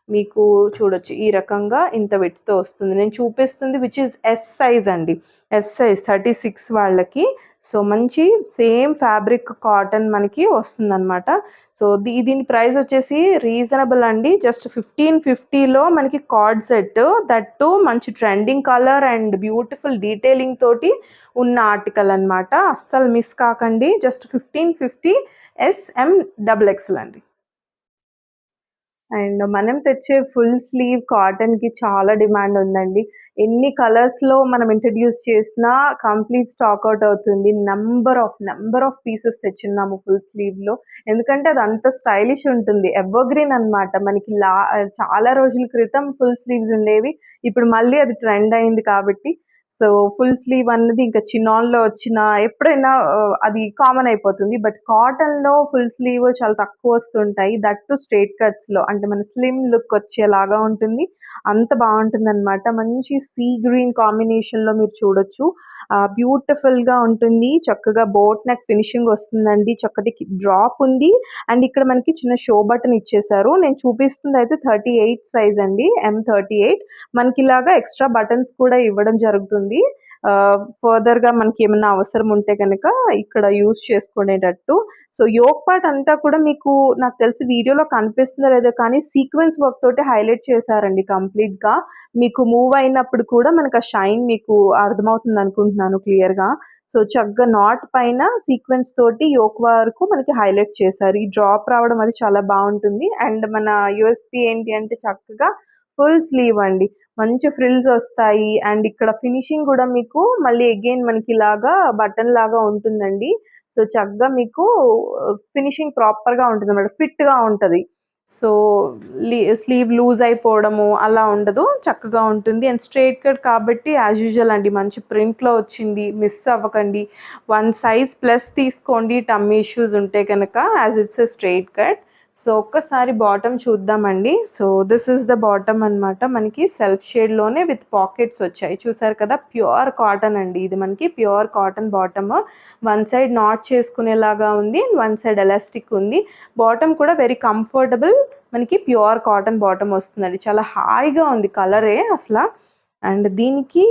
మీకు చూడొచ్చు ఈ రకంగా ఇంత విడ్త్‌తో వస్తుంది. నేను చూపిస్తుంది విచ్ ఈస్ ఎస్ సైజ్ అండి. ఎస్ సైజ్ 36 వాళ్ళకి. సో, మంచి సేమ్ ఫ్యాబ్రిక్ కాటన్ మనకి వస్తుందనమాట. సో, దీని ప్రైస్ వచ్చేసి రీజనబుల్ అండి. జస్ట్ 1550లో మనకి కార్డ్ సెట్. దట్ టూ మంచి trending colour and beautiful detailing తోటి ఉన్న ఆర్టికల్ అనమాట. అస్సలు మిస్ కాకండి. జస్ట్ 1550 SM-XXL అండి. అండ్ మనం తెచ్చే ఫుల్ స్లీవ్ కాటన్‌కి చాలా డిమాండ్ ఉందండి. ఎన్ని కలర్స్‌లో మనం ఇంట్రొడ్యూస్ చేసినా కంప్లీట్ స్టాక్ ఔట్ అవుతుంది. నంబర్ ఆఫ్ పీసెస్ తెచ్చున్నాము ఫుల్ స్లీవ్‌లో. ఎందుకంటే అది అంత స్టైలిష్ ఉంటుంది. ఎవర్‌గ్రీన్ అన్నమాట. మనకి చాలా రోజుల క్రితం ఫుల్ స్లీవ్స్ ఉండేవి. ఇప్పుడు మళ్ళీ అది ట్రెండ్ అయింది కాబట్టి సో, ఫుల్ స్లీవ్ అన్నది ఇంకా చినాన్‌లో వచ్చినా ఎప్పుడైనా అది కామన్ అయిపోతుంది. బట్ కాటన్‌లో ఫుల్ స్లీవ్ చాలా తక్కువ వస్తుంటాయి. దట్ టూ స్ట్రెయిట్ కట్స్‌లో అంటే మన స్లిమ్ లుక్ వచ్చేలాగా ఉంటుంది. అంత బావుంటుందనమాట. మంచి సీ గ్రీన్ కాంబినేషన్‌లో మీరు చూడొచ్చు. బ్యూటిఫుల్‌గా ఉంటుంది. చక్కగా బోట్ నెక్ ఫినిషింగ్ వస్తుందండి. చక్కటి డ్రాప్ ఉంది. అండ్ ఇక్కడ మనకి చిన్న షో బటన్ ఇచ్చేసారు. నేను చూపిస్తుందయితే 38 సైజ్ అండి. M-38 మనకిలాగా ఎక్స్‌ట్రా బటన్స్ కూడా ఇవ్వడం జరుగుతుంది. ఫర్దర్‌గా మనకేమన్నా అవసరం ఉంటే గనక ఇక్కడ యూజ్ చేసుకునేటట్టు. సో, యోక్ పార్ట్ అంతా కూడా మీకు నాకు తెలిసి వీడియోలో కనిపిస్తుందో లేదో కానీ సీక్వెన్స్ వర్క్ తోటి హైలైట్ చేశారండి కంప్లీట్‌గా. మీకు మూవ్ అయినప్పుడు కూడా మనకు ఆ షైన్ మీకు అర్థమవుతుందనుకుంటున్నాను క్లియర్‌గా. సో, చక్కగా నాట్ పైన సీక్వెన్స్ తోటి యోక్ వరకు మనకి హైలైట్ చేశారు. ఈ డ్రాప్ రావడం అది చాలా బావుంటుంది. అండ్ మన యూఎస్‌పీ ఏంటి అంటే చక్కగా ఫుల్ స్లీవ్ అండి. మంచి ఫ్రిల్స్ ఒస్తాయి. అండ్ ఇక్కడ ఫినిషింగ్ గూడా మీకు మళ్ళీ అగైన్ మనకిలాగా బటన్ లాగా ఉంటుందండి. సో, చక్కగా మీకు ఫినిషింగ్ ప్రాపర్‌గా ఉంటుందన్నమాట. ఫిట్‌గా ఉంటది. సో, స్లీవ్ లూజ్ అయిపోవడము అలా ఉండదు. చక్కగా ఉంటుంది. అండ్ స్ట్రెయిట్ కట్ కాబట్టి యాజ్ యూజువల్ అండి మంచి ప్రింట్‌లో వచ్చింది. మిస్ అవ్వకండి. 1 సైజ్ ప్లస్ తీసుకోండి టమ్మీ ఇష్యూస్ ఉంటే గనక as it's a straight cut. So, ఒక్కసారి బాటమ్ చూద్దామండి. So, this is the bottom అనమాట. మనకి సెల్ఫ్ షేడ్‌లోనే విత్ పాకెట్స్ వచ్చాయి. చూసారు కదా! ప్యూర్ కాటన్ అండి. ఇది మనకి pure cotton bottom. One side knot చేసుకునేలాగా ఉంది. వన్ సైడ్ ఎలాస్టిక్ ఉంది. బాటమ్ కూడా వెరీ కంఫర్టబుల్. మనకి ప్యూర్ కాటన్ బాటమ్ వస్తుందండి. చాలా హాయిగా ఉంది కలరే అసల. అండ్ దీనికి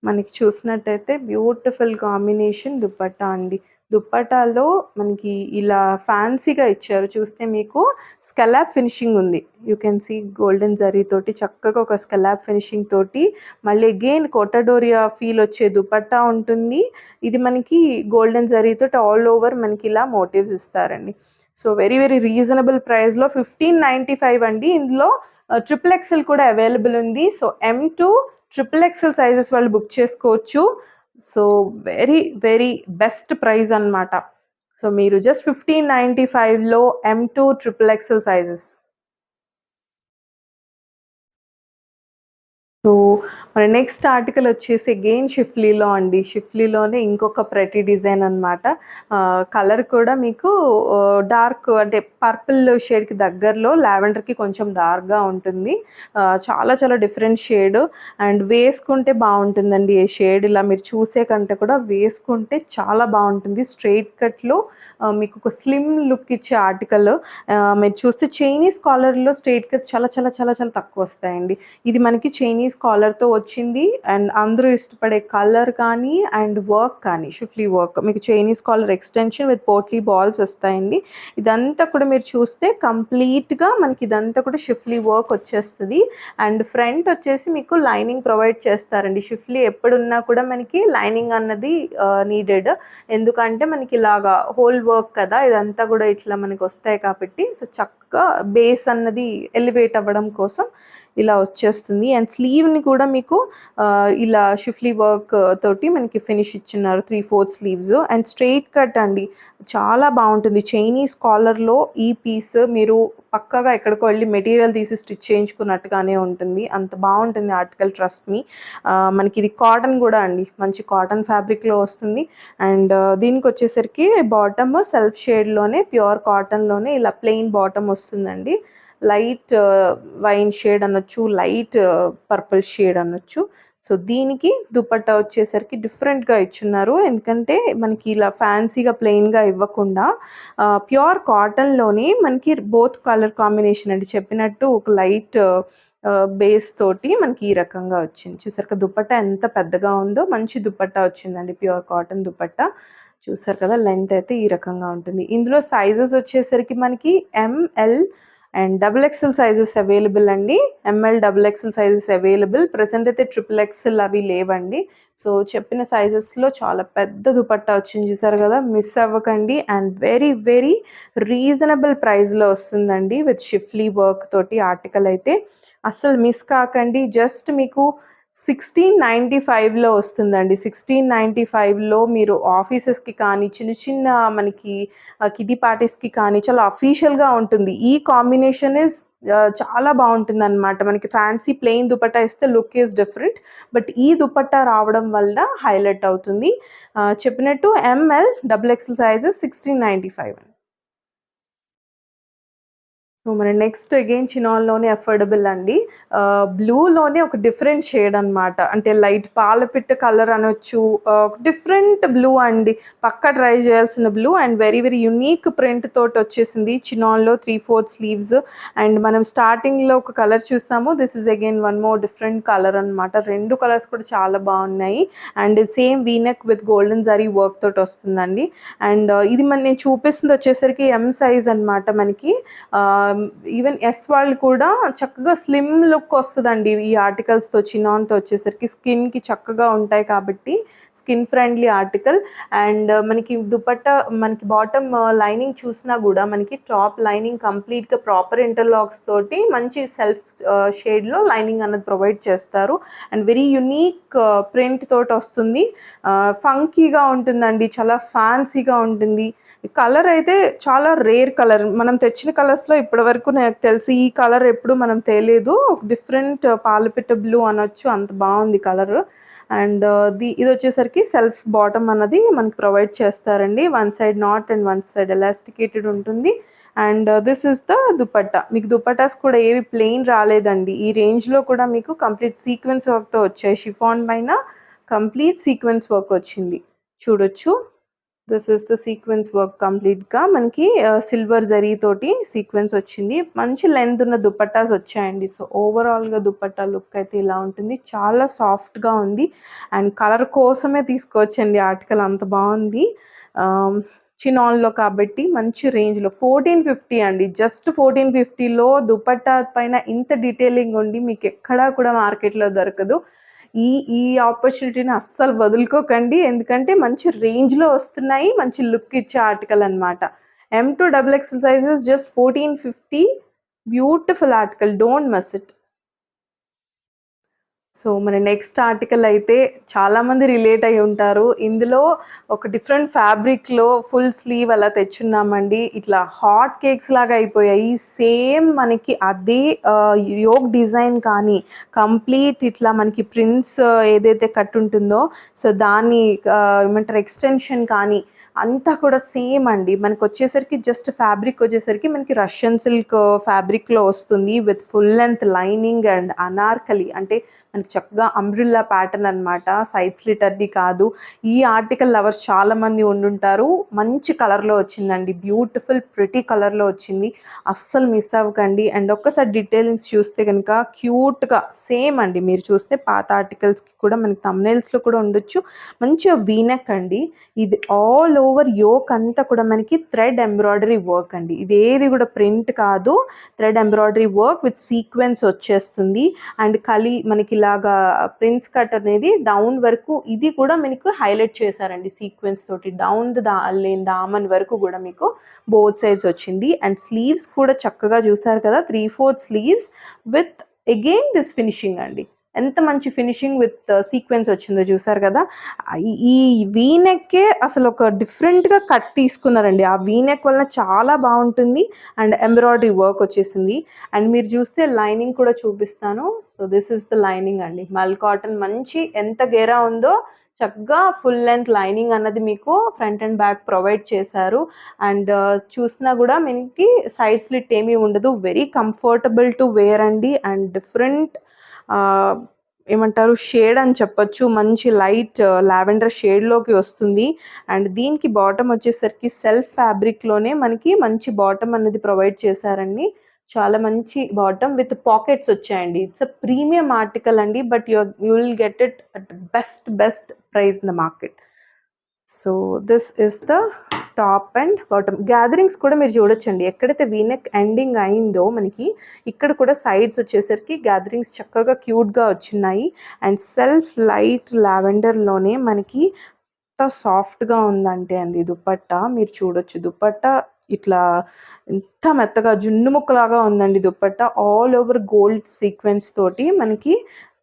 మనకి చూసినట్టయితే బ్యూటిఫుల్ కాంబినేషన్ దుపట్టా అండి. దుప్పటాలో మనకి ఇలా ఫ్యాన్సీగా ఇచ్చారు. చూస్తే మీకు స్కలాప్ ఫినిషింగ్ ఉంది. You can see golden zari తోటి చక్కగా ఒక స్కలాప్ ఫినిషింగ్ తోటి మళ్ళీ అగైన్ కోటడోరియా ఫీల్ వచ్చే దుపట్టా ఉంటుంది. ఇది మనకి గోల్డెన్ జరీ తోటి ఆల్ ఓవర్ మనకి ఇలా మోటివ్స్ ఇస్తారండి. సో, వెరీ వెరీ రీజనబుల్ ప్రైస్‌లో 1595 అండి. ఇందులో ట్రిపుల్ ఎక్సెల్ కూడా అవైలబుల్ ఉంది. So, M2 triple XL sizes వాళ్ళు బుక్ చేసుకోవచ్చు. So, very very best price అనమాట. సో, మీరు జస్ట్ 1595లో M2 triple XL sizes. So, మన నెక్స్ట్ ఆర్టికల్ వచ్చేసి అగైన్ షిఫ్లీలో అండి. షిఫ్లీలోనే ఇంకొక ప్రతి డిజైన్ అనమాట. కలర్ కూడా మీకు డార్క్ అంటే పర్పుల్ షేడ్‌కి దగ్గరలో లావెండర్‌కి కొంచెం డార్క్‌గా ఉంటుంది. చాలా చాలా డిఫరెంట్ షేడ్ అండ్ వేసుకుంటే బావుంటుందండి. ఈ షేడ్ ఇలా మీరు చూసే కంటే కూడా వేసుకుంటే చాలా బావుంటుంది. స్ట్రెయిట్ కట్‌లో మీకు ఒక స్లిమ్ లుక్ ఇచ్చే ఆర్టికల్. మీరు చూస్తే చైనీస్ కాలర్‌లో స్ట్రెయిట్ కట్స్ చాలా చాలా చాలా చాలా తక్కువొస్తాయండి. ఇది మనకి చైనీస్ కాలర్‌తో వచ్చింది. అండ్ అందరూ ఇష్టపడే కలర్ కానీ అండ్ వర్క్ కానీ షిఫ్లీ వర్క్. మీకు Chinese collar extension with potli balls వస్తాయండి. ఇదంతా కూడా మీరు చూస్తే కంప్లీట్‌గా మనకి ఇదంతా కూడా షిఫ్లీ వర్క్ వచ్చేస్తది. అండ్ ఫ్రంట్ వచ్చేసి మీకు లైనింగ్ ప్రొవైడ్ చేస్తారండి. షిఫ్లీ ఎప్పుడున్నా కూడా మనకి లైనింగ్ అన్నది నీడెడ్. ఎందుకంటే మనకి ఇలాగా హోల్ వర్క్ కదా! ఇదంతా కూడా ఇట్లా మనకి వస్తాయి కాబట్టి సో, చక్కగా బేస్ అన్నది ఎలివేట్ అవ్వడం కోసం ఇలా వచ్చేస్తుంది. అండ్ స్లీవ్‌ని కూడా మీకు ఇలా షిఫ్లీ వర్క్ తోటి మనకి ఫినిష్ ఇచ్చున్నారు. 3/4 స్లీవ్స్ అండ్ స్ట్రెయిట్ కట్ అండి. చాలా బావుంటుంది. చైనీస్ కాలర్‌లో ఈ పీస్ మీరు పక్కాగా ఎక్కడికో వెళ్లి మెటీరియల్ తీసి స్టిచ్ చేయించుకున్నట్టుగానే ఉంటుంది. అంత బావుంటుంది ఆర్టికల్ ట్రస్ట్ మీ. మనకి ఇది కాటన్ కూడా అండి. మంచి కాటన్ ఫ్యాబ్రిక్‌లో వస్తుంది. అండ్ దీనికొచ్చేసరికి బాటమ్ సెల్ఫ్ షేడ్‌లోనే ప్యూర్ కాటన్‌లోనే ఇలా ప్లెయిన్ బాటమ్ వస్తుందండి. లైట్ వైన్ షేడ్ అనొచ్చు, లైట్ పర్పుల్ షేడ్ అనొచ్చు. సో, దీనికి దుపట్టా వచ్చేసరికి డిఫరెంట్‌గా ఇచ్చున్నారు. ఎందుకంటే మనకి ఇలా ఫ్యాన్సీగా ప్లెయిన్‌గా ఇవ్వకుండా ప్యూర్ కాటన్‌లోని మనకి బోత్ కలర్ కాంబినేషన్ అండి. చెప్పినట్టు ఒక లైట్ బేస్ తోటి మనకి ఈ రకంగా వచ్చింది. చూసారు కదా దుపట్టా ఎంత పెద్దగా ఉందో మంచి దుపట్టా వచ్చిందండి. Pure cotton dupatta. చూసారు కదా లెంత్ అయితే ఈ రకంగా ఉంటుంది. ఇందులో సైజెస్ వచ్చేసరికి మనకి M L and double XL sizes available అండి. M L, double XL sizes available. Present అయితే ట్రిపుల్ ఎక్సెల్ అవి లేవండి. సో, చెప్పిన సైజెస్‌లో చాలా పెద్ద దుపట్టా వచ్చింది చూసారు కదా! మిస్ అవ్వకండి. అండ్ వెరీ వెరీ రీజనబుల్ ప్రైస్‌లో వస్తుందండి. విత్ షిఫ్లీ వర్క్ తోటి ఆర్టికల్ అయితే. అస్సలు మిస్ కాకండి. జస్ట్ మీకు 1695లో వస్తుందండి. 1695లో మీరు ఆఫీసెస్‌కి కానీ, చిన్న చిన్న మనకి కిడ్డీ పార్టీస్‌కి కానీ చాలా అఫీషియల్‌గా ఉంటుంది. ఈ కాంబినేషన్ ఈస్ చాలా బావుంటుందనమాట. మనకి ఫ్యాన్సీ ప్లెయిన్ దుపట్టా ఇస్తే లుక్ ఈస్ డిఫరెంట్. బట్ ఈ దుపట్టా రావడం వల్ల హైలైట్ అవుతుంది. చెప్పినట్టు ఎంఎల్, డబుల్ ఎక్సెల్ సైజెస్ 1695 అండి. సో, మన నెక్స్ట్ అగైన్ చినాన్‌లోనే అఫోర్డబుల్ అండి. బ్లూలోనే ఒక డిఫరెంట్ షేడ్ అనమాట. అంటే లైట్ పాలపిట్ట కలర్ అనొచ్చు. డిఫరెంట్ బ్లూ అండి. పక్కా ట్రై చేయాల్సిన blue and very very unique print తోటి వచ్చేసింది. చినాన్‌లో 3/4 స్లీవ్స్ అండ్ మనం స్టార్టింగ్‌లో ఒక కలర్ చూసాము. This is again one more different colour అనమాట. 2 కలర్స్ కూడా చాలా బాగున్నాయి. And same we neck with golden zari work తోటి వస్తుందండి. అండ్ ఇది నేను చూపిస్తుంది వచ్చేసరికి ఎం సైజ్ అనమాట మనకి. ఈవెన్ ఎస్ వాళ్ళు కూడా చక్కగా స్లిమ్ లుక్ వస్తదండి ఈ ఆర్టికల్స్‌తో చినాన్‌తో వచ్చేసరికి. స్కిన్‌కి చక్కగా ఉంటాయి కాబట్టి స్కిన్ ఫ్రెండ్లీ ఆర్టికల్. అండ్ మనకి దుపట్టా మనకి బాటమ్ లైనింగ్ చూసినా గూడా మనకి టాప్ లైనింగ్ కంప్లీట్‌గా ప్రాపర్ ఇంటర్లాక్స్ తోటి మంచి సెల్ఫ్ షేడ్‌లో లైనింగ్ అన్నది ప్రొవైడ్ చేస్తారు. అండ్ వెరీ యూనిక్ ప్రింట్ తోటొస్తుంది. ఫంకీగా ఉంటుందండి. చాలా ఫ్యాన్సీగా ఉంటుంది. కలర్ అయితే చాలా రేర్ కలర్. మనం తెచ్చిన కలర్స్‌లో ఇప్పటివరకు నాకు తెలిసి ఈ కలర్ ఎప్పుడు మనం తేలేదు. డిఫరెంట్ పాలపిట్ట బ్లూ అనొచ్చు. అంత బావుంది కలరు. అండ్ ఇదొచ్చేసరికి సెల్ఫ్ బాటమ్ అన్నది మనకి ప్రొవైడ్ చేస్తారండి. One side knot and one side elasticated ఉంటుంది. And this is the dupatta. మీకు దుపట్టాస్ కూడా ఏవి ప్లెయిన్ రాలేదండి. ఈ రేంజ్‌లో కూడా మీకు కంప్లీట్ సీక్వెన్స్ వర్క్‌తో వచ్చాయి. షిఫాన్ పైన కంప్లీట్ సీక్వెన్స్ వర్క్ వచ్చింది. చూడొచ్చు. This is the sequence work కంప్లీట్‌గా మనకి సిల్వర్ జరీ తోటి సీక్వెన్స్ వచ్చింది. మంచి లెంత్ ఉన్న దుపట్టాస్ వచ్చాయండి. సో, ఓవరాల్‌గా దుపట్టా లుక్ అయితే ఇలా ఉంటుంది. చాలా సాఫ్ట్‌గా ఉంది. అండ్ కలర్ కోసమే తీసుకోవచ్చండి ఆర్టికల్ అంత బావుంది. చినాన్‌లో కాబట్టి మంచి రేంజ్‌లో 1450 అండి. జస్ట్ 1450లో దుపట్టా పైన ఇంత డీటెయిలింగ్ ఉండి మీకెక్కడా కూడా మార్కెట్‌లో దొరకదు. ఈ ఈ ఆపర్చునిటీని అస్సలు వదులుకోకండి. ఎందుకంటే మంచి రేంజ్‌లో వస్తున్నాయి. మంచి లుక్ ఇచ్చే ఆర్టికల్ అనమాట. M2 double XL sizes just 1450 beautiful article. Don't miss it. So, మన నెక్స్ట్ ఆర్టికల్ అయితే చాలామంది రిలేట్ అయ్యి ఉంటారు. ఇందులో ఒక డిఫరెంట్ ఫ్యాబ్రిక్‌లో ఫుల్ స్లీవ్ అలా తెచ్చున్నామండి. ఇట్లా హాట్ కేక్స్ లాగా అయిపోయాయి. సేమ్ మనకి అదే యోక్ డిజైన్ కానీ, కంప్లీట్ ఇట్లా మనకి ప్రిన్స్ ఏదైతే కట్ ఉంటుందో, సో, దాన్ని ఏమంటారు ఎక్స్‌టెన్షన్ కానీ అంతా కూడా సేమ్ అండి. మనకొచ్చేసరికి జస్ట్ ఫ్యాబ్రిక్ వచ్చేసరికి మనకి రష్యన్ సిల్క్ ఫ్యాబ్రిక్‌లో వస్తుంది. With full length lining and Anarkali అంటే మనకి చక్కగా అంబ్రిల్లా ప్యాటర్న్ అనమాట. సైడ్ స్లిటర్‌ది కాదు. ఈ ఆర్టికల్ లవర్స్ చాలామంది ఉండుంటారు. మంచి కలర్‌లో వచ్చిందండి. బ్యూటిఫుల్ ప్రిటీ కలర్‌లో వచ్చింది. అస్సలు మిస్ అవ్వకండి. అండ్ ఒక్కసారి డీటెయిలింగ్స్ చూస్తే గనుక క్యూట్‌గా సేమ్ అండి. మీరు చూస్తే పాత ఆర్టికల్స్‌కి కూడా మనకి థంబ్‌నెయిల్స్‌లో కూడా ఉండొచ్చు. మంచిగా వీ నెక్ అండి. ఇది ఆల్ ఓవర్ యోక్ అంతా కూడా మనకి థ్రెడ్ ఎంబ్రాయిడరీ వర్క్ అండి. ఇదేది కూడా ప్రింట్ కాదు. Thread embroidery work with sequence వచ్చేస్తుంది. అండ్ మనకి ఇలాగా ప్రిన్స్ కట్ అనేది డౌన్ వరకు ఇది కూడా మీకు హైలైట్ చేశారండి సీక్వెన్స్ తోటి. డౌన్ దామన్ వరకు కూడా మీకు బోత్ సైడ్స్ వచ్చింది. అండ్ స్లీవ్స్ కూడా చక్కగా చూసారు కదా 3/4 sleeves with again this finishing అండి. ఎంత మంచి ఫినిషింగ్ విత్ సీక్వెన్స్ వచ్చిందో చూసారు కదా. ఈ వీ నెక్కే అసలు ఒక డిఫరెంట్‌గా కట్ తీసుకున్నారండి. ఆ వీ నెక్ వలన చాలా బావుంటుంది. అండ్ ఎంబ్రాయిడరీ వర్క్ వచ్చేసింది. అండ్ మీరు చూస్తే లైనింగ్ కూడా చూపిస్తాను. So, this is the lining అండి. మల్ కాటన్ మంచి ఎంత గేరా ఉందో చక్కగా ఫుల్ లెంగ్త్ లైనింగ్ అన్నది మీకు ఫ్రంట్ అండ్ బ్యాక్ ప్రొవైడ్ చేశారు. అండ్ చూసినా కూడా మనకి సైడ్ స్లిట్ ఏమీ ఉండదు. వెరీ కంఫర్టబుల్ టు వేర్ అండి. అండ్ డిఫరెంట్ ఏమంటారు షేడ్ అని చెప్పొచ్చు. మంచి లైట్ లావెండర్ షేడ్‌లోకి వస్తుంది. అండ్ దీనికి బాటమ్ వచ్చేసరికి సెల్ఫ్ ఫ్యాబ్రిక్‌లోనే మనకి మంచి బాటమ్ అనేది ప్రొవైడ్ చేశారండి. చాలా మంచి బాటమ్ విత్ పాకెట్స్ వచ్చాయండి. ఇట్స్ ఎ ప్రీమియం ఆర్టికల్ అండి. But you will get it at best price in the market. So, this is the top and bottom. Gatherings కూడా మీరు చూడొచ్చండి. ఎక్కడైతే వీ నెక్ ఎండింగ్ అయిందో మనకి ఇక్కడ కూడా సైడ్స్ వచ్చేసరికి గ్యాదరింగ్స్ చక్కగా క్యూట్‌గా వచ్చున్నాయి. అండ్ సెల్ఫ్ లైట్ లావెండర్‌లోనే మనకి ఎంత సాఫ్ట్‌గా ఉందంటే అండి దుపట్టా మీరు చూడొచ్చు. దుపట్టా ఇట్లా ఎంత మెత్తగా జున్ను ముక్కలాగా ఉందండి dupatta. All over gold sequence తోటి మనకి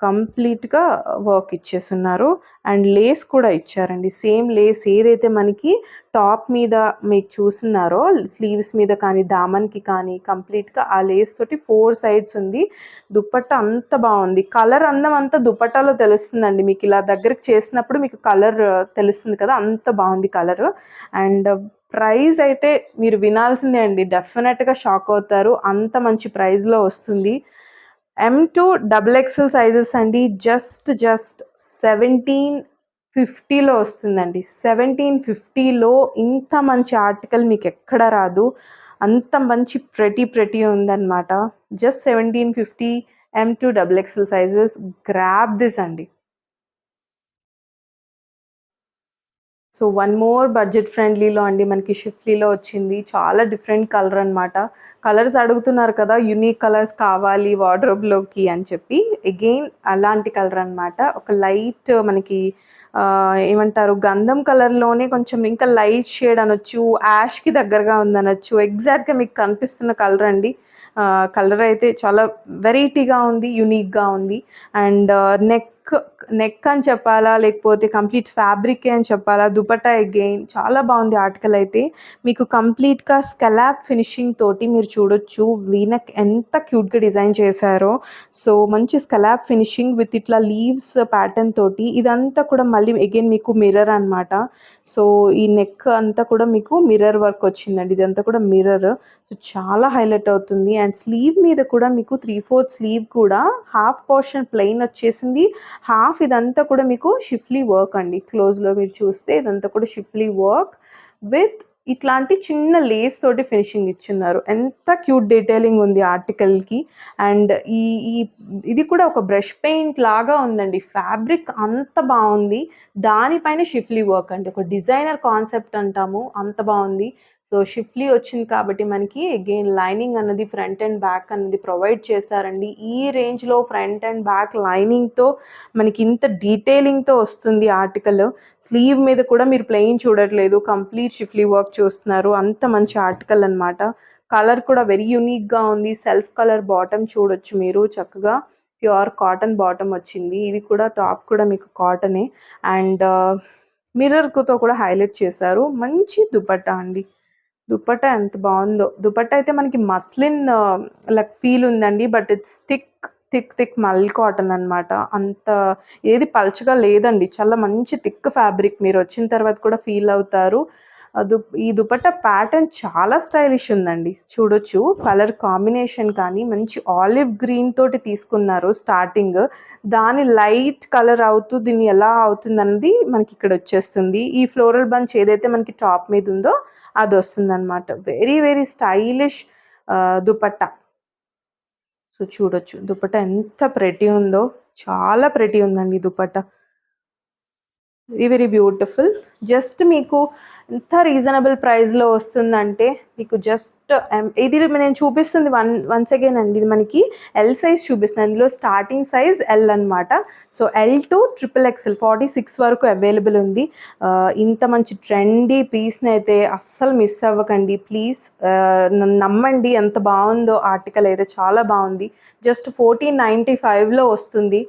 కంప్లీట్‌గా వర్క్ ఇచ్చేసున్నారు. అండ్ లేస్ కూడా ఇచ్చారండి. సేమ్ లేస్ ఏదైతే మనకి టాప్ మీద మీకు చూస్తున్నారో స్లీవ్స్ మీద కానీ, దామన్‌కి కానీ కంప్లీట్‌గా ఆ లేస్ తోటి 4 సైడ్స్ ఉంది. దుపట్టా అంత బావుంది. కలర్ అందం అంతా దుపట్టాలో తెలుస్తుందండి. మీకు ఇలా దగ్గరికి చేసినప్పుడు మీకు కలర్ తెలుస్తుంది కదా! అంత బావుంది కలరు. అండ్ ప్రైస్ అయితే మీరు వినాల్సిందే అండి. డెఫినెట్‌గా షాక్ అవుతారు. అంత మంచి ప్రైస్‌లో వస్తుంది. M2 డబుల్ ఎక్సెల్ సైజెస్ అండి. జస్ట్ 1750లో వస్తుందండి. 1750లో ఇంత మంచి ఆర్టికల్ మీకెక్కడ రాదు. అంత మంచి ప్రెటీ ఉందనమాట. Just 1750 M2 double XL sizes. Grab this అండి. సో వన్ మోర్ బడ్జెట్ ఫ్రెండ్లీలో అండి మనకి షిఫ్లీలో వచ్చింది. చాలా డిఫరెంట్ కలర్ అనమాట. కలర్స్ అడుగుతున్నారు కదా! యూనిక్ కలర్స్ కావాలి వార్డ్‌రోబ్‌లోకి అని చెప్పి. అగైన్ అలాంటి కలర్ అనమాట. ఒక లైట్ మనకి ఏమంటారు గంధం కలర్‌లోనే కొంచెం ఇంకా లైట్ షేడ్ అనొచ్చు. యాష్‌కి దగ్గరగా ఉందనొచ్చు. ఎగ్జాక్ట్‌గా మీకు కనిపిస్తున్న కలర్ అండి. కలర్ అయితే చాలా వెరైటీగా ఉంది. యూనిక్‌గా ఉంది. అండ్ నెక్ అని చెప్పాలా? లేకపోతే కంప్లీట్ ఫ్యాబ్రికే అని చెప్పాలా? దుపట్టా అగైన్ చాలా బాగుంది ఆర్టికల్ అయితే. మీకు కంప్లీట్‌గా స్కలాప్ ఫినిషింగ్ తోటి మీరు చూడొచ్చు. వీనెక్ ఎంత క్యూట్‌గా డిజైన్ చేశారో. సో, మంచి స్కలాప్ ఫినిషింగ్ విత్ ఇట్లా లీవ్స్ ప్యాటర్న్ తోటి ఇదంతా కూడా మళ్ళీ అగైన్ మీకు మిర్రర్ అనమాట. సో, ఈ నెక్ అంతా కూడా మీకు మిర్రర్ వర్క్ వచ్చిందండి. ఇదంతా కూడా మిర్రర్. సో, చాలా హైలైట్ అవుతుంది. అండ్ స్లీవ్ మీద కూడా మీకు 3/4 స్లీవ్ కూడా హాఫ్ పోర్షన్ ప్లెయిన్ వచ్చేసింది. హాఫ్ ఇదంతా కూడా మీకు షిఫ్లీ వర్క్ అండి. క్లోజ్‌లో మీరు చూస్తే ఇదంతా కూడా షిఫ్లీ వర్క్ విత్ ఇట్లాంటి చిన్న లేస్ తోటి ఫినిషింగ్ ఇచ్చున్నారు. ఎంత క్యూట్ డీటెయిలింగ్ ఉంది ఆర్టికల్‌కి. అండ్ ఈ ఈ ఇది కూడా ఒక బ్రష్ పెయింట్ లాగా ఉందండి. ఫ్యాబ్రిక్ అంత బావుంది. దానిపైన షిఫ్లీ వర్క్ అండి. ఒక డిజైనర్ కాన్సెప్ట్ అంటాము. అంత బావుంది. సో, షిఫ్లీ వచ్చింది కాబట్టి మనకి అగైన్ లైనింగ్ అన్నది ఫ్రంట్ అండ్ బ్యాక్ అన్నది ప్రొవైడ్ చేశారండి. ఈ రేంజ్‌లో ఫ్రంట్ అండ్ బ్యాక్ లైనింగ్‌తో మనకి ఇంత డీటెయిలింగ్‌తో వస్తుంది ఆర్టికల్. స్లీవ్ మీద కూడా మీరు ప్లెయిన్ చూడట్లేదు. కంప్లీట్ షిఫ్లీ వర్క్ చూస్తున్నారు. అంత మంచి ఆర్టికల్ అనమాట. కలర్ కూడా వెరీ యూనిక్‌గా ఉంది. సెల్ఫ్ కలర్ బాటమ్ చూడొచ్చు మీరు చక్కగా. ప్యూర్ కాటన్ బాటమ్ వచ్చింది. ఇది కూడా టాప్ కూడా మీకు కాటనే. అండ్ మిర్రర్‌తో కూడా హైలైట్ చేశారు. మంచి దుపట్టా అండి. దుపట్టా ఎంత బావుందో. దుపట్టా అయితే మనకి మస్లిన్ లైక్ ఫీల్ ఉందండి. బట్ ఇట్స్ థిక్ మల్ కాటన్ అనమాట. అంత ఏది పల్చగా లేదండి. చాలా మంచి థిక్ ఫ్యాబ్రిక్. మీరొచ్చిన తర్వాత కూడా ఫీల్ అవుతారు. ఈ దుపట్టా ప్యాటర్న్ చాలా స్టైలిష్ ఉందండి. చూడొచ్చు. కలర్ కాంబినేషన్ కానీ మంచి ఆలివ్ గ్రీన్ తోటి తీసుకున్నారు స్టార్టింగ్. దాని లైట్ కలర్ అవుతూ దీన్ని ఎలా అవుతుందన్నది మనకిక్కడొచ్చేస్తుంది. ఈ ఫ్లోరల్ బంచ్ ఏదైతే మనకి టాప్ మీద ఉందో అదొస్తుందనమాట. Very very stylish dupatta. So, చూడొచ్చు. దుపట్టా ఎంత ప్రెటీ ఉందో. చాలా ప్రెటీ ఉందండి ఈ dupatta. Very very beautiful. Just మీకు ఎంత రీజనబుల్ ప్రైస్‌లో వస్తుందంటే మీకు జస్ట్ ఇది నేను చూపిస్తుంది వన్స్ అగైన్ అండి. ఇది మనకి ఎల్ సైజ్ చూపిస్తుంది. అందులో స్టార్టింగ్ సైజ్ ఎల్ అనమాట. So, L to triple XL 46 వరకు అవైలబుల్ ఉంది. ఇంత మంచి ట్రెండీ పీస్‌నైతే అస్సలు మిస్ అవ్వకండి ప్లీజ్. నన్ను నమ్మండి ఎంత బావుందో ఆర్టికల్ అయితే చాలా బావుంది. జస్ట్ 1495లో వస్తుంది.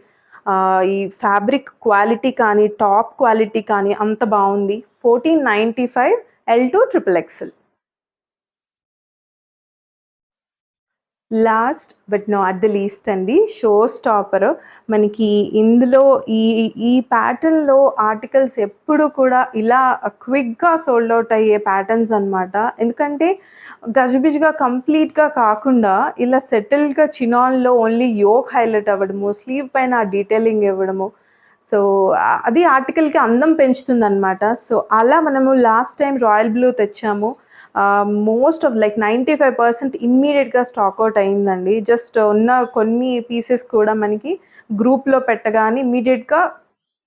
ఈ ఫ్యాబ్రిక్ క్వాలిటీ కానీ, టాప్ క్వాలిటీ కానీ అంత బావుంది. 1495 L to triple XL. Last but not the least అండి. Show stopper. మనకి ఇందులో ఈ ఈ ప్యాటర్న్‌లో ఆర్టికల్స్ ఎప్పుడు కూడా ఇలా క్విక్‌గా సోల్డ్ ఔట్ అయ్యే ప్యాటర్న్స్ అనమాట. ఎందుకంటే గజిబిజిగా కంప్లీట్‌గా కాకుండా ఇలా సెటిల్డ్‌గా చినాన్‌లో ఓన్లీ యోక్ హైలైట్ అవ్వడము, స్లీవ్ పైన ఆ డీటెయిలింగ్ ఇవ్వడము. సో, అది ఆర్టికల్‌కి అందం పెంచుతుందనమాట. సో, అలా మనము లాస్ట్ టైమ్ రాయల్ బ్లూ తెచ్చాము. మోస్ట్ ఆఫ్ లైక్ 95% ఇమ్మీడియేట్‌గా స్టాక్ ఔట్ అయిందండి. జస్ట్ ఉన్న కొన్ని పీసెస్ కూడా మనకి గ్రూప్‌లో పెట్టగానే ఇమ్మీడియేట్‌గా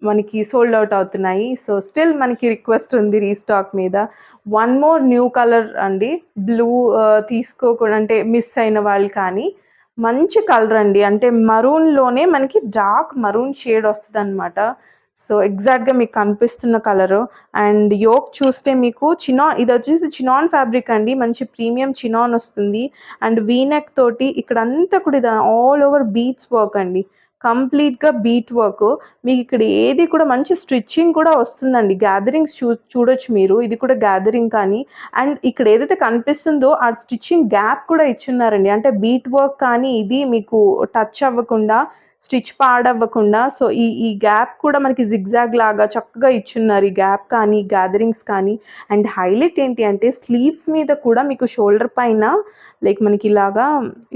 మనకి సోల్డ్ ఔట్ అవుతున్నాయి. సో, స్టిల్ మనకి రిక్వెస్ట్ ఉంది రీస్టాక్ మీద. వన్ మోర్ న్యూ కలర్ అండి. బ్లూ తీసుకోకుండా అంటే మిస్ అయిన వాళ్ళు కానీ, మంచి కలర్ అండి. అంటే మరూన్‌లోనే మనకి డార్క్ మరూన్ షేడ్ వస్తదనమాట. సో, ఎగ్జాక్ట్‌గా మీకు కనిపిస్తున్న కలరు. అండ్ యోక్ చూస్తే మీకు ఇదొచ్చేసి చినాన్ ఫ్యాబ్రిక్ అండి. మంచి ప్రీమియం చినాన్ వస్తుంది. అండ్ వీ నెక్ తోటి ఇక్కడంతా కూడా ఇది ఆల్ ఓవర్ బీట్స్ వర్క్ అండి. కంప్లీట్‌గా బీట్ వర్క్. మీకిక్కడ ఏది కూడా మంచి స్టిచ్చింగ్ కూడా వస్తుందండి. గ్యాదరింగ్స్ చూడొచ్చు మీరు. ఇది కూడా గ్యాదరింగ్ కానీ అండ్ ఇక్కడ ఏదైతే కనిపిస్తుందో ఆ స్టిచ్చింగ్ గ్యాప్ కూడా ఇచ్చున్నారండి. అంటే బీట్ వర్క్ కానీ ఇది మీకు టచ్ అవ్వకుండా, స్టిచ్ పాడవ్వకుండా సో, ఈ గ్యాప్ కూడా మనకి జిగ్‌జాగ్ లాగా చక్కగా ఇచ్చున్నారు. ఈ గ్యాప్ కానీ, గ్యాదరింగ్స్ కానీ అండ్ హైలైట్ ఏంటి అంటే స్లీవ్స్ మీద కూడా మీకు షోల్డర్ పైన లైక్ మనకి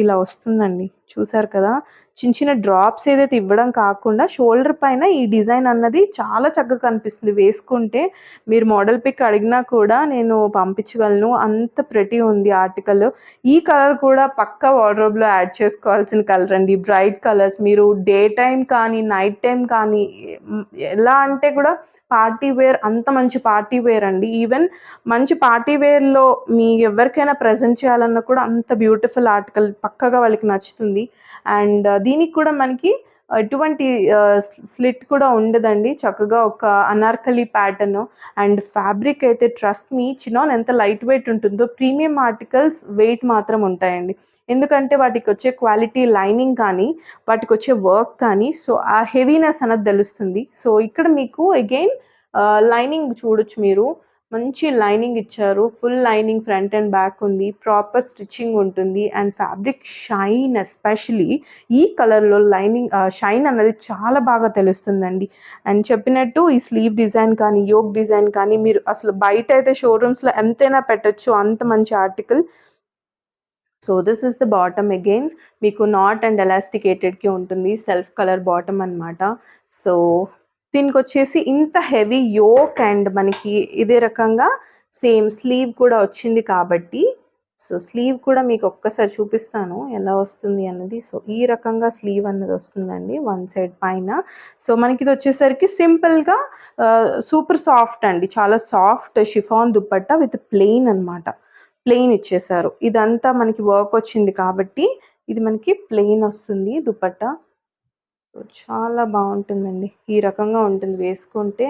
ఇలా వస్తుందండి. చూసారు కదా! చిన్న చిన్న డ్రాప్స్ ఏదైతే ఇవ్వడం కాకుండా షోల్డర్ పైన ఈ డిజైన్ అన్నది చాలా చక్కగా కనిపిస్తుంది. వేసుకుంటే మీరు మోడల్ పిక్ అడిగినా కూడా నేను పంపించగలను. అంత ప్రెటీ ఉంది ఆర్టికల్. ఈ కలర్ కూడా పక్కా వార్డ్‌రోబ్‌లో యాడ్ చేసుకోవాల్సిన కలర్ అండి. బ్రైట్ కలర్స్ మీరు డే టైమ్ కానీ, నైట్ టైమ్ కానీ ఎలా అంటే కూడా పార్టీ వేర్ అంత మంచి పార్టీ వేర్ అండి. ఈవెన్ మంచి పార్టీ వేర్‌లో మీ ఎవరికైనా ప్రెజెంట్ చేయాలన్నా కూడా అంత బ్యూటిఫుల్ ఆర్టికల్ పక్కాగా వాళ్ళకి నచ్చుతుంది. అండ్ దీనికి కూడా మనకి ఎటువంటి స్లిట్ కూడా ఉండదండి. చక్కగా ఒక అనార్కలి ప్యాటర్న్ అండ్ ఫ్యాబ్రిక్ అయితే ట్రస్ట్ మీ చినాన్ ఎంత లైట్ వెయిట్ ఉంటుందో ప్రీమియం ఆర్టికల్స్ వెయిట్ మాత్రం ఉంటాయండి. ఎందుకంటే వాటికొచ్చే క్వాలిటీ లైనింగ్ కానీ, వాటికొచ్చే వర్క్ కానీ సో ఆ హెవీనెస్ అన్నది తెలుస్తుంది. సో ఇక్కడ మీకు అగైన్ లైనింగ్ చూడొచ్చు మీరు. మంచి లైనింగ్ ఇచ్చారు. Full lining front and back ఉంది. ప్రాపర్ స్టిచ్చింగ్ ఉంటుంది. అండ్ ఫ్యాబ్రిక్ షైన్ ఎస్పెషల్లీ ఈ కలర్‌లో లైనింగ్ షైన్ అన్నది చాలా బాగా తెలుస్తుందండి. అండ్ చెప్పినట్టు ఈ స్లీవ్ డిజైన్ కానీ, యోక్ డిజైన్ కానీ మీరు అసలు బయటైతే షోరూమ్స్‌లో ఎంతైనా పెట్టొచ్చు. అంత మంచి article. So this is the bottom again. మీకు నాట్ అండ్ ఎలాస్టికేటెడ్‌కి ఉంటుంది. సెల్ఫ్ కలర్ బాటమ్ అనమాట. సో దీనికొచ్చేసి ఇంత హెవీ యోక్ అండ్ మనకి ఇదే రకంగా సేమ్ స్లీవ్ కూడా వచ్చింది కాబట్టి సో స్లీవ్ కూడా మీకు ఒక్కసారి చూపిస్తాను ఎలా వస్తుంది అన్నది. సో ఈ రకంగా స్లీవ్ అన్నది వస్తుందండి వన్ సైడ్ పైన. సో మనకి ఇది వచ్చేసరికి సింపుల్‌గా సూపర్ సాఫ్ట్ అండి. చాలా soft chiffon dupatta with plain అనమాట. ప్లెయిన్ ఇచ్చేశారు. ఇదంతా మనకి వర్క్ వచ్చింది కాబట్టి ఇది మనకి ప్లెయిన్ వస్తుంది దుపట్టా. సో చాలా బాగుంటుందండి. ఈ రకంగా ఉంటుంది వేసుకుంటే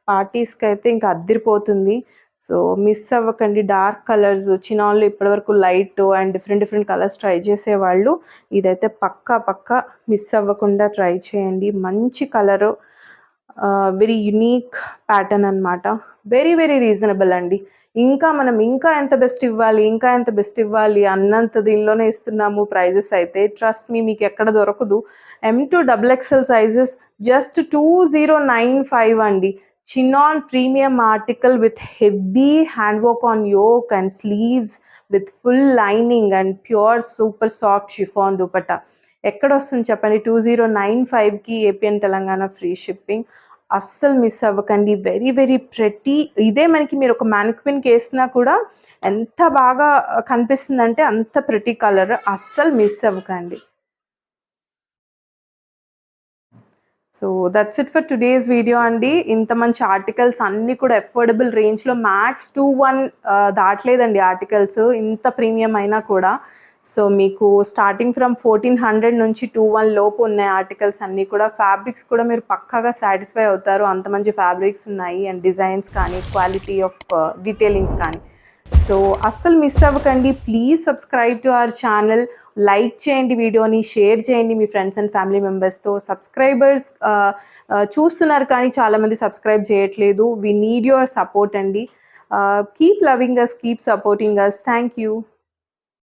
పార్టీస్‌కైతే ఇంకా అద్దిరిపోతుంది. సో మిస్ అవ్వకండి. డార్క్ కలర్స్ చినాన్‌లో ఇప్పటివరకు light and different colours try చేసేవాళ్ళు ఇదైతే పక్కా మిస్ అవ్వకుండా ట్రై చేయండి. మంచి కలరు. వెరీ యునీక్ ప్యాటర్న్ అనమాట. వెరీ రీజనబుల్ అండి. మనం ఇంకా ఎంత బెస్ట్ ఇవ్వాలి అన్నంత దీనిలోనే ఇస్తున్నాము ప్రైజెస్ అయితే. ట్రస్ట్ మీ మీకు ఎక్కడ దొరకదు. M2 XXL సైజెస్ జస్ట్ 2095 అండి. Chinon premium article with heavy hand work on yoke and sleeves with full lining and pure super soft chiffon dupatta. ఎక్కడొస్తుంది చెప్పండి 2095కి AP and Telangana free shipping. అస్సలు మిస్ అవ్వకండి. Very pretty. ఇదే మనకి మీరు ఒక మ్యానిక్విన్‌కి ఏసినా కూడా ఎంత బాగా కనిపిస్తుందంటే అంత ప్రెటీ కలర్. అస్సలు మిస్ అవ్వకండి. So that's it for today's video అండి. ఇంత మంచి ఆర్టికల్స్ అన్నీ కూడా అఫోర్డబుల్ రేంజ్‌లో మ్యాక్స్ 21 దాటలేదండి ఆర్టికల్స్. ఇంత ప్రీమియం అయినా కూడా. సో మీకు స్టార్టింగ్ ఫ్రమ్ 1400 నుంచి 21 లోపు ఉన్నాయి ఆర్టికల్స్ అన్నీ కూడా. ఫ్యాబ్రిక్స్ కూడా మీరు పక్కాగా సాటిస్ఫై అవుతారు. అంత మంచి ఫ్యాబ్రిక్స్ ఉన్నాయి అండ్ డిజైన్స్ కానీ, క్వాలిటీ ఆఫ్ డీటెయిలింగ్స్ కానీ. సో అస్సలు మిస్ అవ్వకండి. Please subscribe to our channel. Like చేయండి వీడియోని, షేర్ చేయండి మీ ఫ్రెండ్స్ అండ్ ఫ్యామిలీ మెంబర్స్తో. సబ్స్క్రైబర్స్ చూస్తున్నారు కానీ చాలామంది సబ్స్క్రైబ్ చేయట్లేదు. వీ నీడ్ యువర్ సపోర్ట్ అండి. Keep loving us, keep supporting us. Thank you.